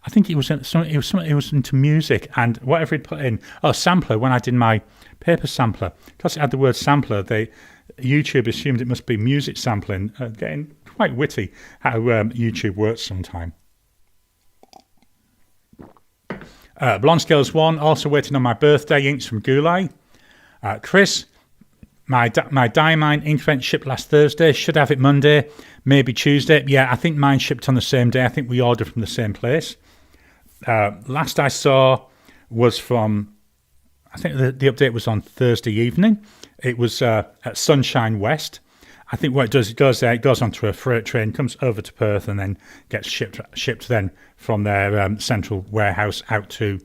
[SPEAKER 1] I think he was into music, and whatever he'd put in, sampler. When I did my paper sampler, because it had the word sampler, YouTube assumed it must be music sampling. Getting quite witty how YouTube works sometimes. Blonde Scales 1, also waiting on my birthday inks from Gulai. Chris, my Diamine Inkvent shipped last Thursday. Should have it Monday, maybe Tuesday. Yeah, I think mine shipped on the same day. I think we ordered from the same place. Last I saw was from, I think the update was on Thursday evening. It was at Sunshine West. I think what it does, it goes there, it goes onto a freight train, comes over to Perth, and then gets shipped then from their central warehouse out to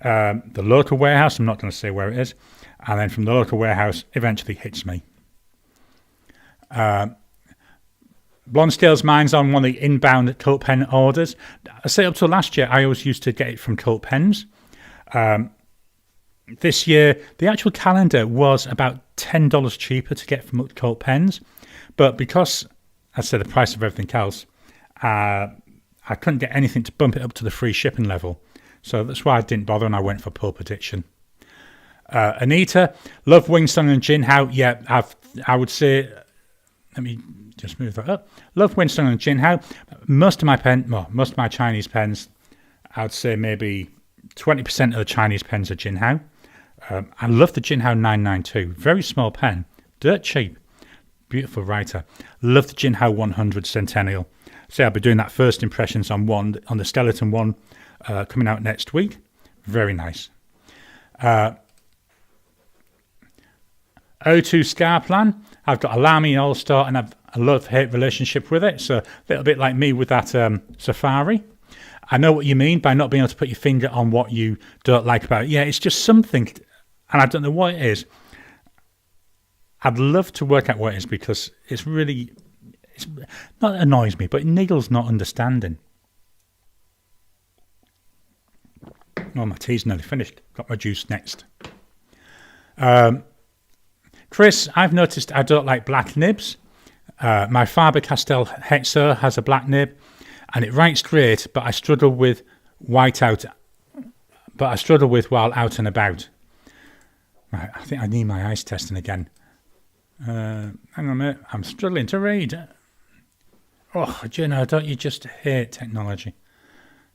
[SPEAKER 1] the local warehouse. I'm not going to say where it is. And then from the local warehouse, eventually hits me. Blonde Scales, mine's on one of the inbound Colt pen orders. I say up till last year, I always used to get it from Colt pens. This year, the actual calendar was about $10 cheaper to get from Colt pens. But because, I said, the price of everything else, I couldn't get anything to bump it up to the free shipping level. So that's why I didn't bother, and I went for Pulp Addiction. Anita, love Wingstone and Jinhao. Yeah, I would say, let me just move that up. Love Wingstone and Jinhao. Most of my Chinese pens, I would say maybe 20% of the Chinese pens are Jinhao. I love the Jinhao 992. Very small pen, dirt cheap, beautiful writer. Love the Jinhao 100 Centennial. So I'll be doing that first impressions on the skeleton one coming out next week. Very nice. O2 Scar Plan. I've got a Lamy All-Star, and I've a love-hate relationship with it. So a little bit like me with that Safari. I know what you mean by not being able to put your finger on what you don't like about it. Yeah, it's just something, and I don't know what it is. I'd love to work out what it is, because it's not annoys me, but it niggles not understanding. Oh, my tea's nearly finished. Got my juice next. Chris, I've noticed I don't like black nibs. My Faber-Castell Hexo has a black nib, and it writes great, but I struggle with while out and about. Right, I think I need my eyes testing again. Hang on a minute, I'm struggling to read. Oh, Juno, don't you just hate technology?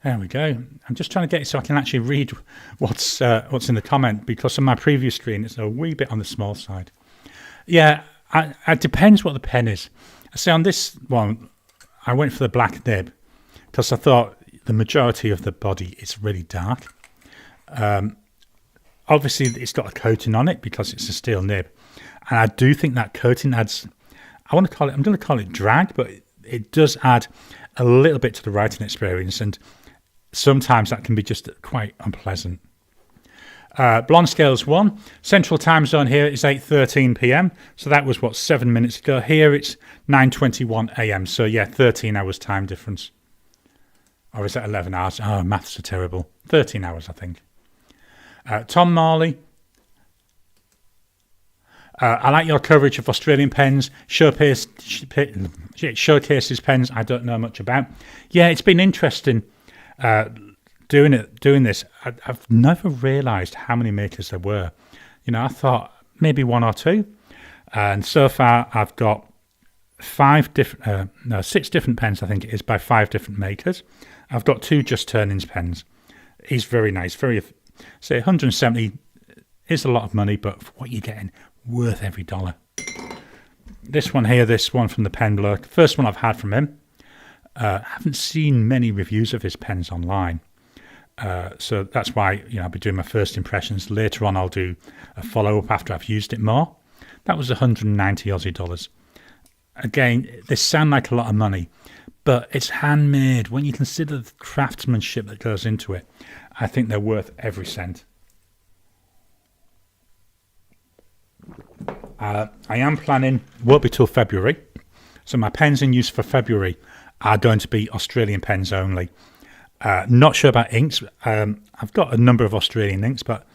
[SPEAKER 1] There we go. I'm just trying to get it so I can actually read what's in the comment, because on my previous screen it's a wee bit on the small side. Yeah, it depends what the pen is. I say on this one, I went for the black nib because I thought the majority of the body is really dark. Obviously, it's got a coating on it because it's a steel nib, and I do think that coating adds. I'm going to call it drag, but it does add a little bit to the writing experience, and sometimes that can be just quite unpleasant. Blonde Scales 1, Central Time Zone here is 8:13 p.m. So that was, 7 minutes ago. Here it's 9:21 a.m. So yeah, 13 hours time difference. Or is that 11 hours? Oh, maths are terrible. 13 hours, I think. Tom Marley. I like your coverage of Australian pens. Showcases pens I don't know much about. Yeah, it's been interesting doing this. I've never realised how many makers there were. I thought maybe one or two. And so far I've got 6 different pens, I think it is, by 5 different makers. I've got 2 Just Turnings pens. He's very nice. Say 170 is a lot of money, but for what you're getting, worth every dollar. This one here, this one from the Pen Bloke, first one I've had from him. I haven't seen many reviews of his pens online. So that's why I'll be doing my first impressions. Later on I'll do a follow-up after I've used it more. That was 190 Aussie dollars. Again, they sound like a lot of money, but it's handmade. When you consider the craftsmanship that goes into it, I think they're worth every cent. I am planning, won't be till February, so my pens in use for February are going to be Australian pens only. Not sure about inks. I've got a number of Australian inks, but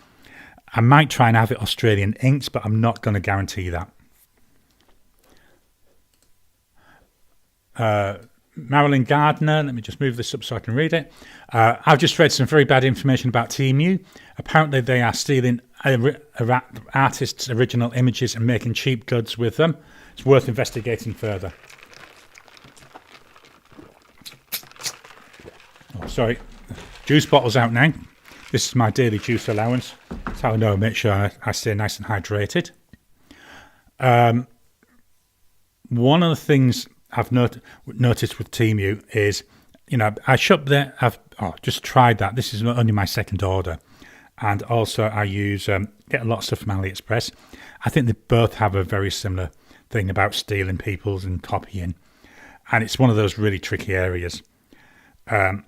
[SPEAKER 1] I might try and have it Australian inks, but I'm not going to guarantee that. Marilyn Gardner, let me just move this up so I can read it. I've just read some very bad information about Teamu. Apparently they are stealing artists' original images and making cheap goods with them. It's worth investigating further. Oh, sorry, juice bottle's out now. This is my daily juice allowance. That's how I know I make sure I stay nice and hydrated. One of the things I've noticed with Teamu is, I shop there. I've just tried that. This is only my second order. And also I use, get a lot of stuff from AliExpress. I think they both have a very similar thing about stealing people's and copying. And it's one of those really tricky areas. A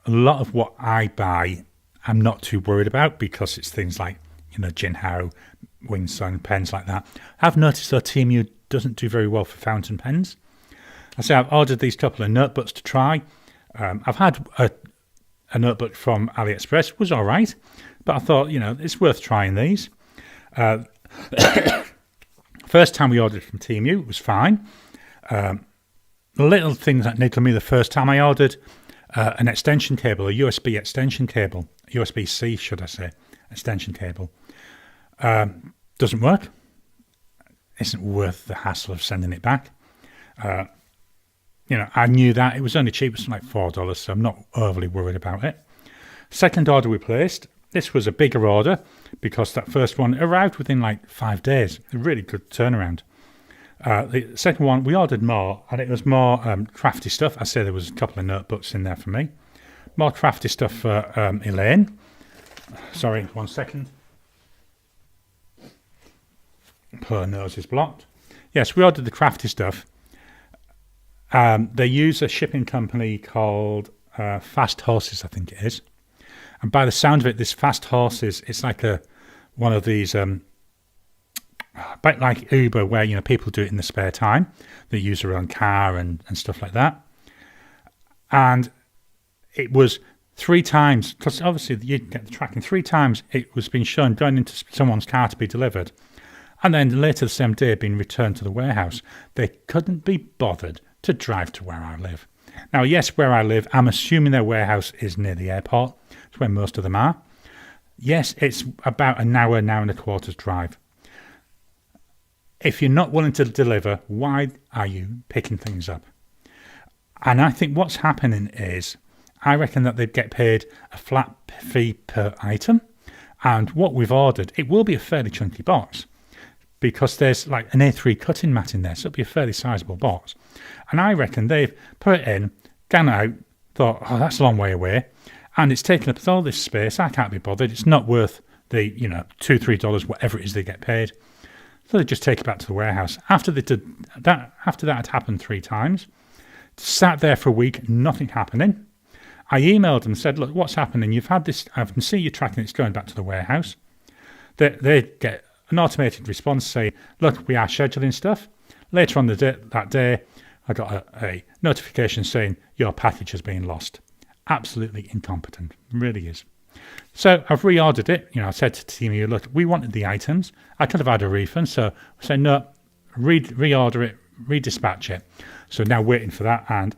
[SPEAKER 1] lot of what I buy, I'm not too worried about because it's things like, Jinhao, Wingsung, pens like that. I've noticed though Teamu doesn't do very well for fountain pens. I say I've ordered these couple of notebooks to try. I've had a notebook from AliExpress, was all right, but I thought, it's worth trying these. First time we ordered from Teamu, it was fine. The little things that nickled me the first time I ordered an extension cable, a USB extension cable, USB-C, should I say, extension cable. Doesn't work. Isn't worth the hassle of sending it back. I knew that. It was only cheap, it was like $4, so I'm not overly worried about it. Second order we placed. This was a bigger order because that first one arrived within like 5 days. A really good turnaround. The second one, we ordered more, and it was more crafty stuff. I say there was a couple of notebooks in there for me. More crafty stuff for Elaine. Sorry, 1 second. Her nose is blocked. Yes, we ordered the crafty stuff. They use a shipping company called Fast Horses, I think it is. And by the sound of it, this Fast Horses, it's like one of these, bit like Uber, where people do it in the spare time. They use their own car and stuff like that. And it was 3 times, because obviously you get the tracking, 3 times it was being shown going into someone's car to be delivered. And then later the same day being returned to the warehouse. They couldn't be bothered to drive to where I live. Now, yes, where I live, I'm assuming their warehouse is near the airport. It's where most of them are. Yes, it's about an hour and a quarter's drive. If you're not willing to deliver, why are you picking things up? And I think what's happening is, I reckon that they'd get paid a flat fee per item. And what we've ordered, it will be a fairly chunky box, because there's like an A3 cutting mat in there, so it'll be a fairly sizable box. And I reckon they've put it in, gone out, thought, oh, that's a long way away, and it's taken up all this space. I can't be bothered. It's not worth the $2-3, whatever it is they get paid. So they just take it back to the warehouse. After that had happened 3 times, sat there for a week, nothing happening. I emailed them and said, look, what's happening? You've had this, I can see you tracking, it's going back to the warehouse. They get an automated response saying, look, we are scheduling stuff. Later on that day, I got a notification saying your package has been lost. Absolutely incompetent. Really is. So I've reordered it. You know, I said to Teamu, look, we wanted the items. I could have had a refund. So I said, no, reorder it, redispatch it. So now waiting for that. And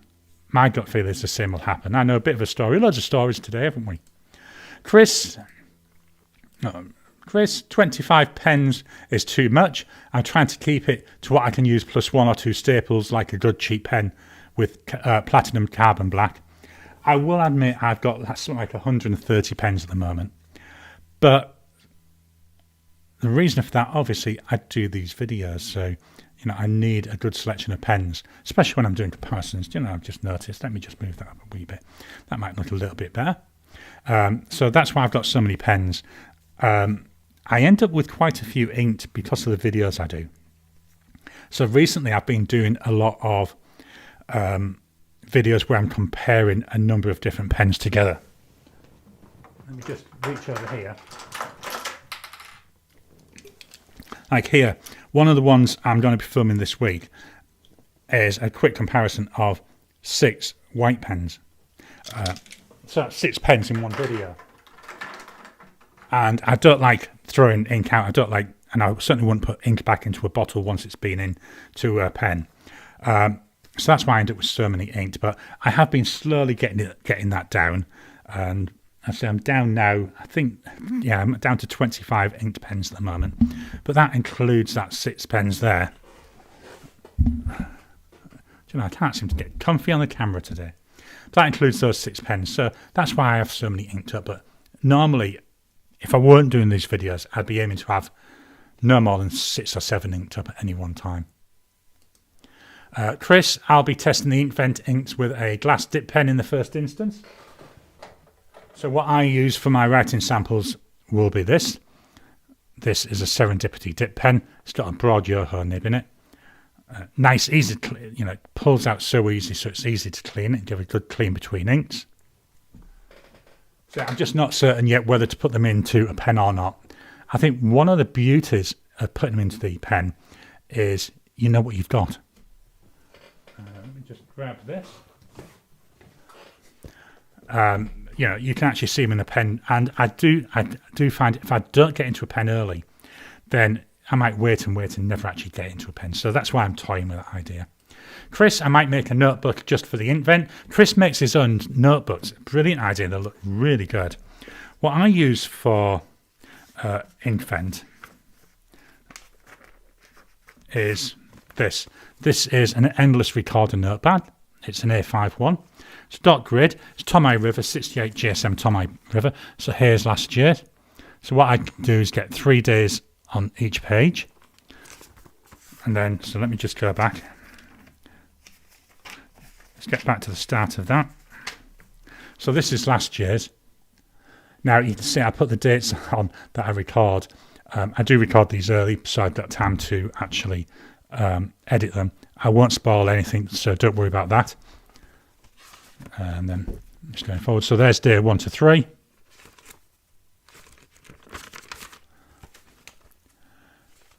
[SPEAKER 1] my gut feel is the same will happen. I know a bit of a story. Loads of stories today, haven't we? Chris, 25 pens is too much. I'm trying to keep it to what I can use plus 1 or 2 staples, like a good cheap pen with platinum carbon black. I will admit I've got something like 130 pens at the moment. But the reason for that, obviously, I do these videos. So, you know, I need a good selection of pens, especially when I'm doing comparisons. You know, I've just noticed. Let me just move that up a wee bit. That might look a little bit better. So that's why I've got so many pens. I end up with quite a few inked because of the videos I do. So recently I've been doing a lot of videos where I'm comparing a number of different pens together. Let me just reach over here. Like here, one of the ones I'm going to be filming this week is a quick comparison of 6 white pens. So that's 6 pens in one video. And I don't like throwing ink out. I don't like, and I certainly wouldn't put ink back into a bottle once it's been into a pen. So that's why I end up with so many inked. But I have been slowly getting that down. And actually I'm down now, I think, yeah, I'm down to 25 inked pens at the moment. But that includes that 6 pens there. Do you know, I can't seem to get comfy on the camera today. But that includes those 6 pens. So that's why I have so many inked up. But normally, if I weren't doing these videos, I'd be aiming to have no more than 6 or 7 inked up at any one time. Chris, I'll be testing the Inkvent inks with a glass dip pen in the first instance. So what I use for my writing samples will be this. This is a Serendipity dip pen. It's got a broad Yoho nib in it. Nice, easy, you know, it pulls out so easy, so it's easy to clean it. Give a good clean between inks. So I'm just not certain yet whether to put them into a pen or not. I think one of the beauties of putting them into the pen is you know what you've got. Let me just grab this. You know, you can actually see them in the pen, and I do find if I don't get into a pen early, then I might wait and never actually get into a pen. So that's why I'm toying with that idea. Chris, I might make a notebook just for the Inkvent. Chris makes his own notebooks. Brilliant idea. They look really good. What I use for Inkvent is this. This is an endless recorder notepad. It's an A5 one. It's dot grid. It's Tomoe River, 68 GSM Tomoe River. So here's last year. So what I do is get 3 days on each page. And then, so let me just go back. Let's get back to the start of that. So this is last year's. Now you can see I put the dates on that I record. I do record these early, so I've got time to actually edit them. I won't spoil anything, so don't worry about that. And then just going forward. So there's day 1 to 3.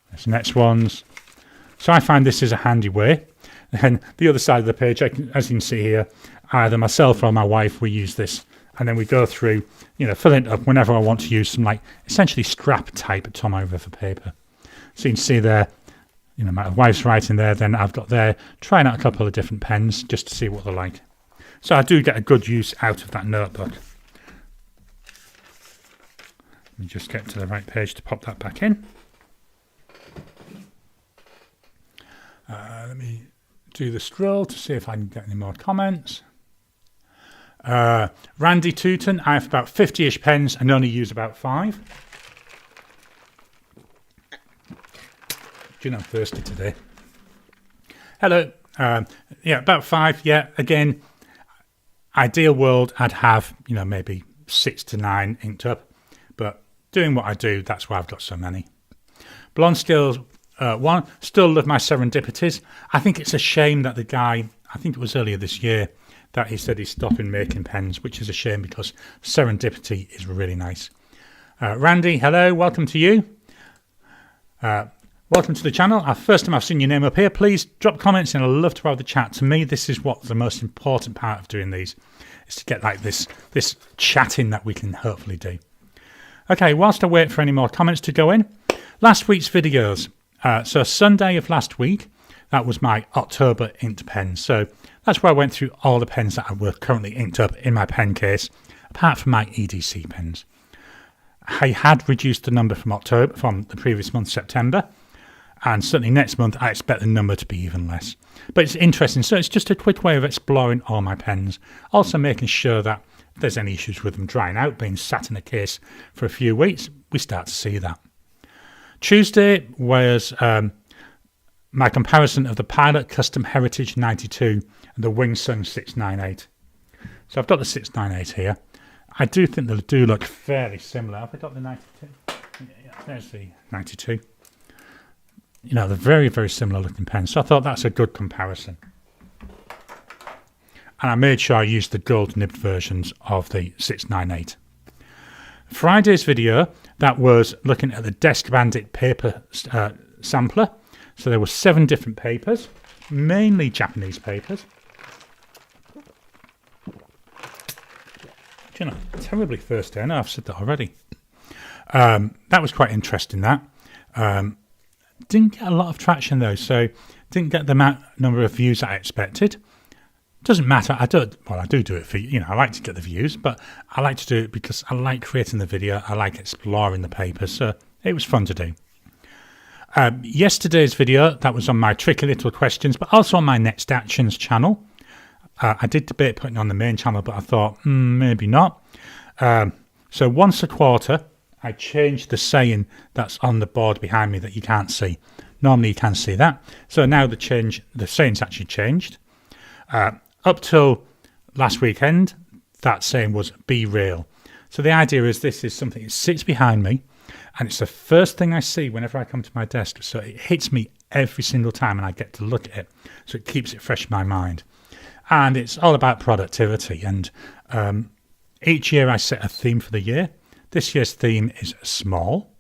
[SPEAKER 1] There's the next ones. So I find this is a handy way. And the other side of the page, as you can see here, either myself or my wife, we use this. And then we go through, you know, fill it up whenever I want to use some, like, essentially scrap type Tomoe River paper. So you can see there, you know, my wife's writing there. Then I've got there, trying out a couple of different pens just to see what they're like. So I do get a good use out of that notebook. Let me just get to the right page to pop that back in. Let me do the scroll to see if I can get any more comments. Randy Tooton, I have about 50-ish pens and only use about 5. Do you know I'm thirsty today? Hello. Yeah, about 5. Yeah, again, ideal world, I'd have, you know, maybe 6 to 9 inked up. But doing what I do, that's why I've got so many. Blonde Skills 1, still love my Serendipities. I think it's a shame that the guy, I think it was earlier this year, that he said he's stopping making pens, which is a shame because Serendipity is really nice. Randy, hello, welcome to you. Welcome to the channel. First time I've seen your name up here. Please drop comments and I'd love to have the chat. To me, this is what's the most important part of doing these, is to get like this chatting that we can hopefully do. Okay, whilst I wait for any more comments to go in, last week's videos. So Sunday of last week, that was my October inked pen. So that's where I went through all the pens that were currently inked up in my pen case, apart from my EDC pens. I had reduced the number from the previous month, September. And certainly next month, I expect the number to be even less. But it's interesting. So it's just a quick way of exploring all my pens. Also making sure that if there's any issues with them drying out, being sat in a case for a few weeks, we start to see that. Tuesday was my comparison of the Pilot Custom Heritage 92 and the Wingsung 698. So I've got the 698 here. I do think they do look fairly similar. Have I got the 92? Yeah, there's the 92. You know, they're very, very similar looking pens. So I thought that's a good comparison. And I made sure I used the gold nibbed versions of the 698. Friday's video, that was looking at the Desk Bandit paper sampler. So there were 7 different papers, mainly Japanese papers. Do you know, terribly thirsty. I know I've said that already. That was quite interesting, that. Didn't get a lot of traction though, so didn't get the number of views that I expected. Doesn't matter. I do it for, you know, I like to get the views, but I like to do it because I like creating the video. I like exploring the papers, so it was fun to do. Yesterday's video, that was on my Tricky Little Questions, but also on my Next Actions channel. I did debate putting it on the main channel, but I thought, maybe not. So once a quarter, I changed the saying that's on the board behind me that you can't see. Normally you can see that. So now the saying's actually changed. Up till last weekend, that saying was be real. So the idea is this is something that sits behind me and it's the first thing I see whenever I come to my desk. So it hits me every single time and I get to look at it. So it keeps it fresh in my mind. And it's all about productivity. And each year I set a theme for the year. This year's theme is small.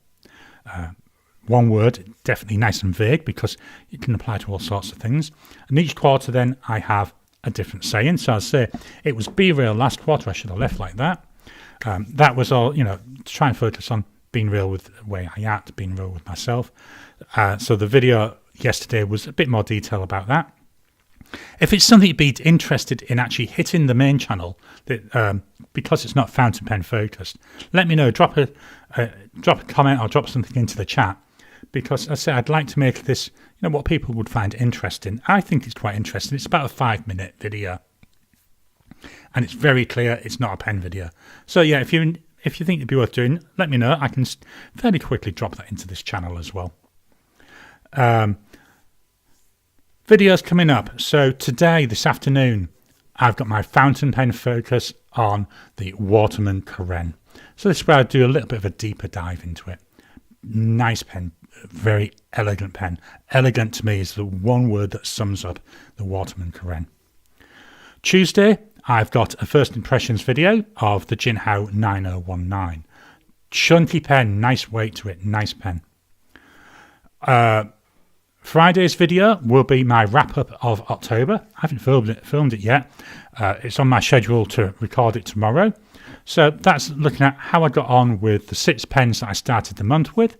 [SPEAKER 1] One word, definitely nice and vague because it can apply to all sorts of things. And each quarter then I have a different saying. So I'll say it was be real last quarter. I should have left like that. That was all, you know, to try and focus on being real with the way I act, being real with myself. So the video yesterday was a bit more detail about that. If it's something you'd be interested in actually hitting the main channel, that because it's not fountain pen focused, let me know. Drop a comment or drop something into the chat, because I say I'd like to make this, you know, what people would find interesting. I think it's quite interesting. It's about a 5-minute video, and it's very clear. It's not a pen video. So yeah, if you think it'd be worth doing, let me know. I can fairly quickly drop that into this channel as well. Videos coming up. So today, this afternoon, I've got my fountain pen focus on the Waterman Karen. So this is where I do a little bit of a deeper dive into it. Nice pen, very elegant pen. Elegant to me is the one word that sums up the Waterman Karen. Tuesday, I've got a first impressions video of the Jinhao 9019. Chunky pen, nice weight to it, nice pen. Friday's video will be my wrap-up of October. I haven't filmed it yet. It's on my schedule to record it tomorrow. So that's looking at how I got on with the 6 pens that I started the month with,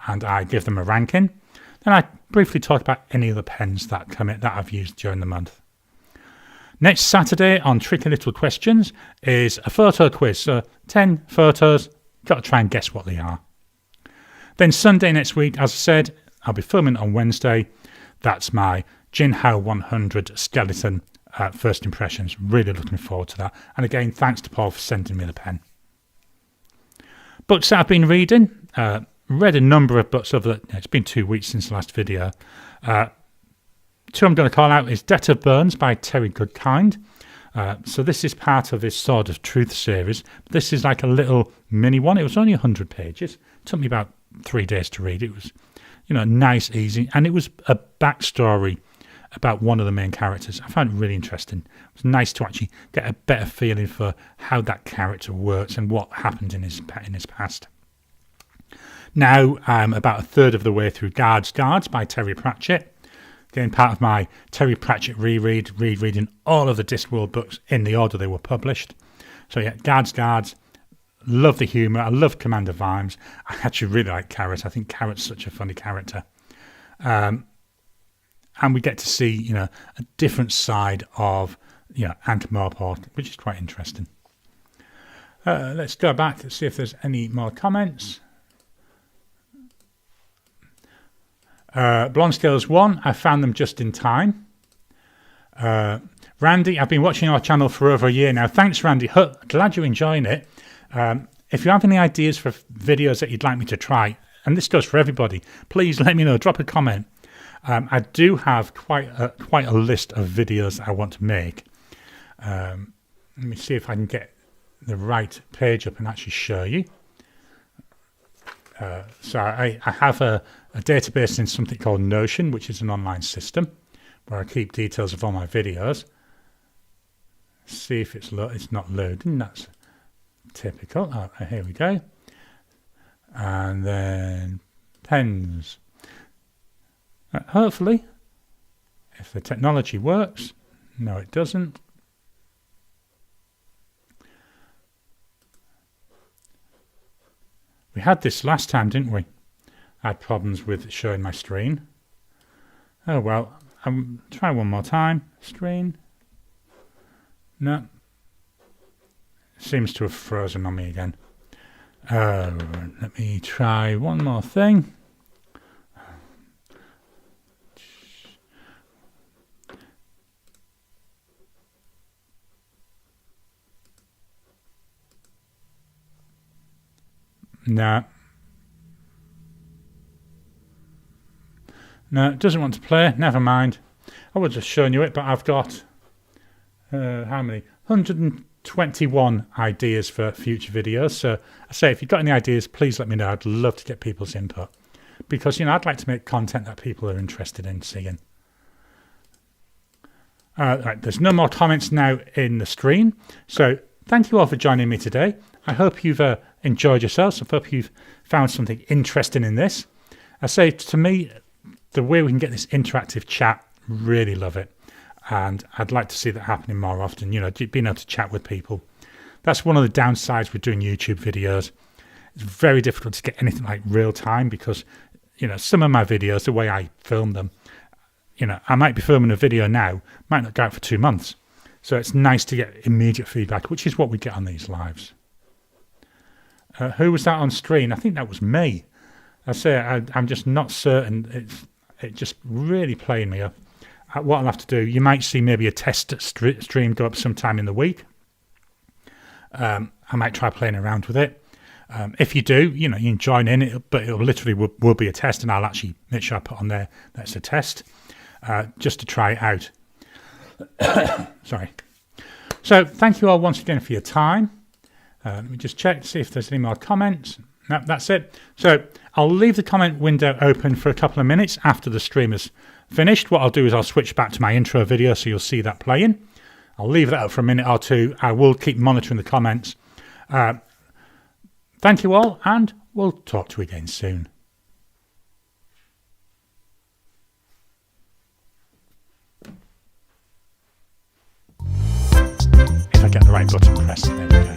[SPEAKER 1] and I give them a ranking. Then I briefly talk about any other pens that I've used during the month. Next Saturday on Tricky Little Questions is a photo quiz. So 10 photos, got to try and guess what they are. Then Sunday next week, as I said, I'll be filming on Wednesday. That's my Jinhao 100 skeleton first impressions. Really looking forward to that. And again, thanks to Paul for sending me the pen. Books that I've been reading. Read a number of books over it's been 2 weeks since the last video. 2 I'm going to call out is Debt of Burns by Terry Goodkind. So this is part of his Sword of Truth series. This is like a little mini one. It was only 100 pages. It took me about 3 days to read. It was, you know, nice, easy. And it was a backstory about one of the main characters. I found it really interesting. It was nice to actually get a better feeling for how that character works and what happened in his past. Now I'm about a third of the way through Guards by Terry Pratchett. Again, part of my Terry Pratchett rereading all of the Discworld books in the order they were published. So yeah, Guards. Love the humour. I love Commander Vimes. I actually really like Carrot. I think Carrot's such a funny character. And we get to see, a different side of, Ankh-Morpork, which is quite interesting. Let's go back to see if there's any more comments. Blonde Scales 1, I found them just in time. Randy, I've been watching our channel for over a year now. Thanks, Randy. Glad you're enjoying it. If you have any ideas for videos that you'd like me to try, and this goes for everybody, please let me know. Drop a comment. I do have quite a list of videos I want to make. Let me see if I can get the right page up and actually show you. So I have a database in something called Notion, which is an online system where I keep details of all my videos. See if it's not loading. That's typical. Oh, here we go. And then pens. Hopefully, if the technology works. No, it doesn't. We had this last time, didn't we? I had problems with showing my screen. Oh well, I'll try one more time. Screen. No. Seems to have frozen on me again. Let me try one more thing. No, it doesn't want to play. Never mind. I was just showing you it, but I've got how many? 121 ideas for future videos. So I say, if you've got any ideas, please let me know. I'd love to get people's input because I'd like to make content that people are interested in seeing. Right, there's no more comments now in the screen. So thank you all for joining me today. I hope you've enjoyed yourselves. I hope you've found something interesting in this. I say, to me, the way we can get this interactive chat, really love it. And I'd like to see that happening more often, being able to chat with people. That's one of the downsides with doing YouTube videos. It's very difficult to get anything like real time because, some of my videos, the way I film them, I might be filming a video now, might not go out for 2 months. So it's nice to get immediate feedback, which is what we get on these lives. Who was that on screen? I think that was me. I say I'm just not certain. It just really playing me up. What I'll have to do, you might see maybe a test stream go up sometime in the week. I might try playing around with it. If you do, you can join in, but it'll literally will be a test, and I'll actually make sure I put on there that's a test, just to try it out. Sorry. So thank you all once again for your time. Let me just check to see if there's any more comments. No, that's it. So I'll leave the comment window open for a couple of minutes after the stream is finished. What I'll do is I'll switch back to my intro video so you'll see that playing. I'll leave that up for a minute or two. I will keep monitoring the comments. Thank you all, and we'll talk to you again soon. If I get the right button pressed, there we go.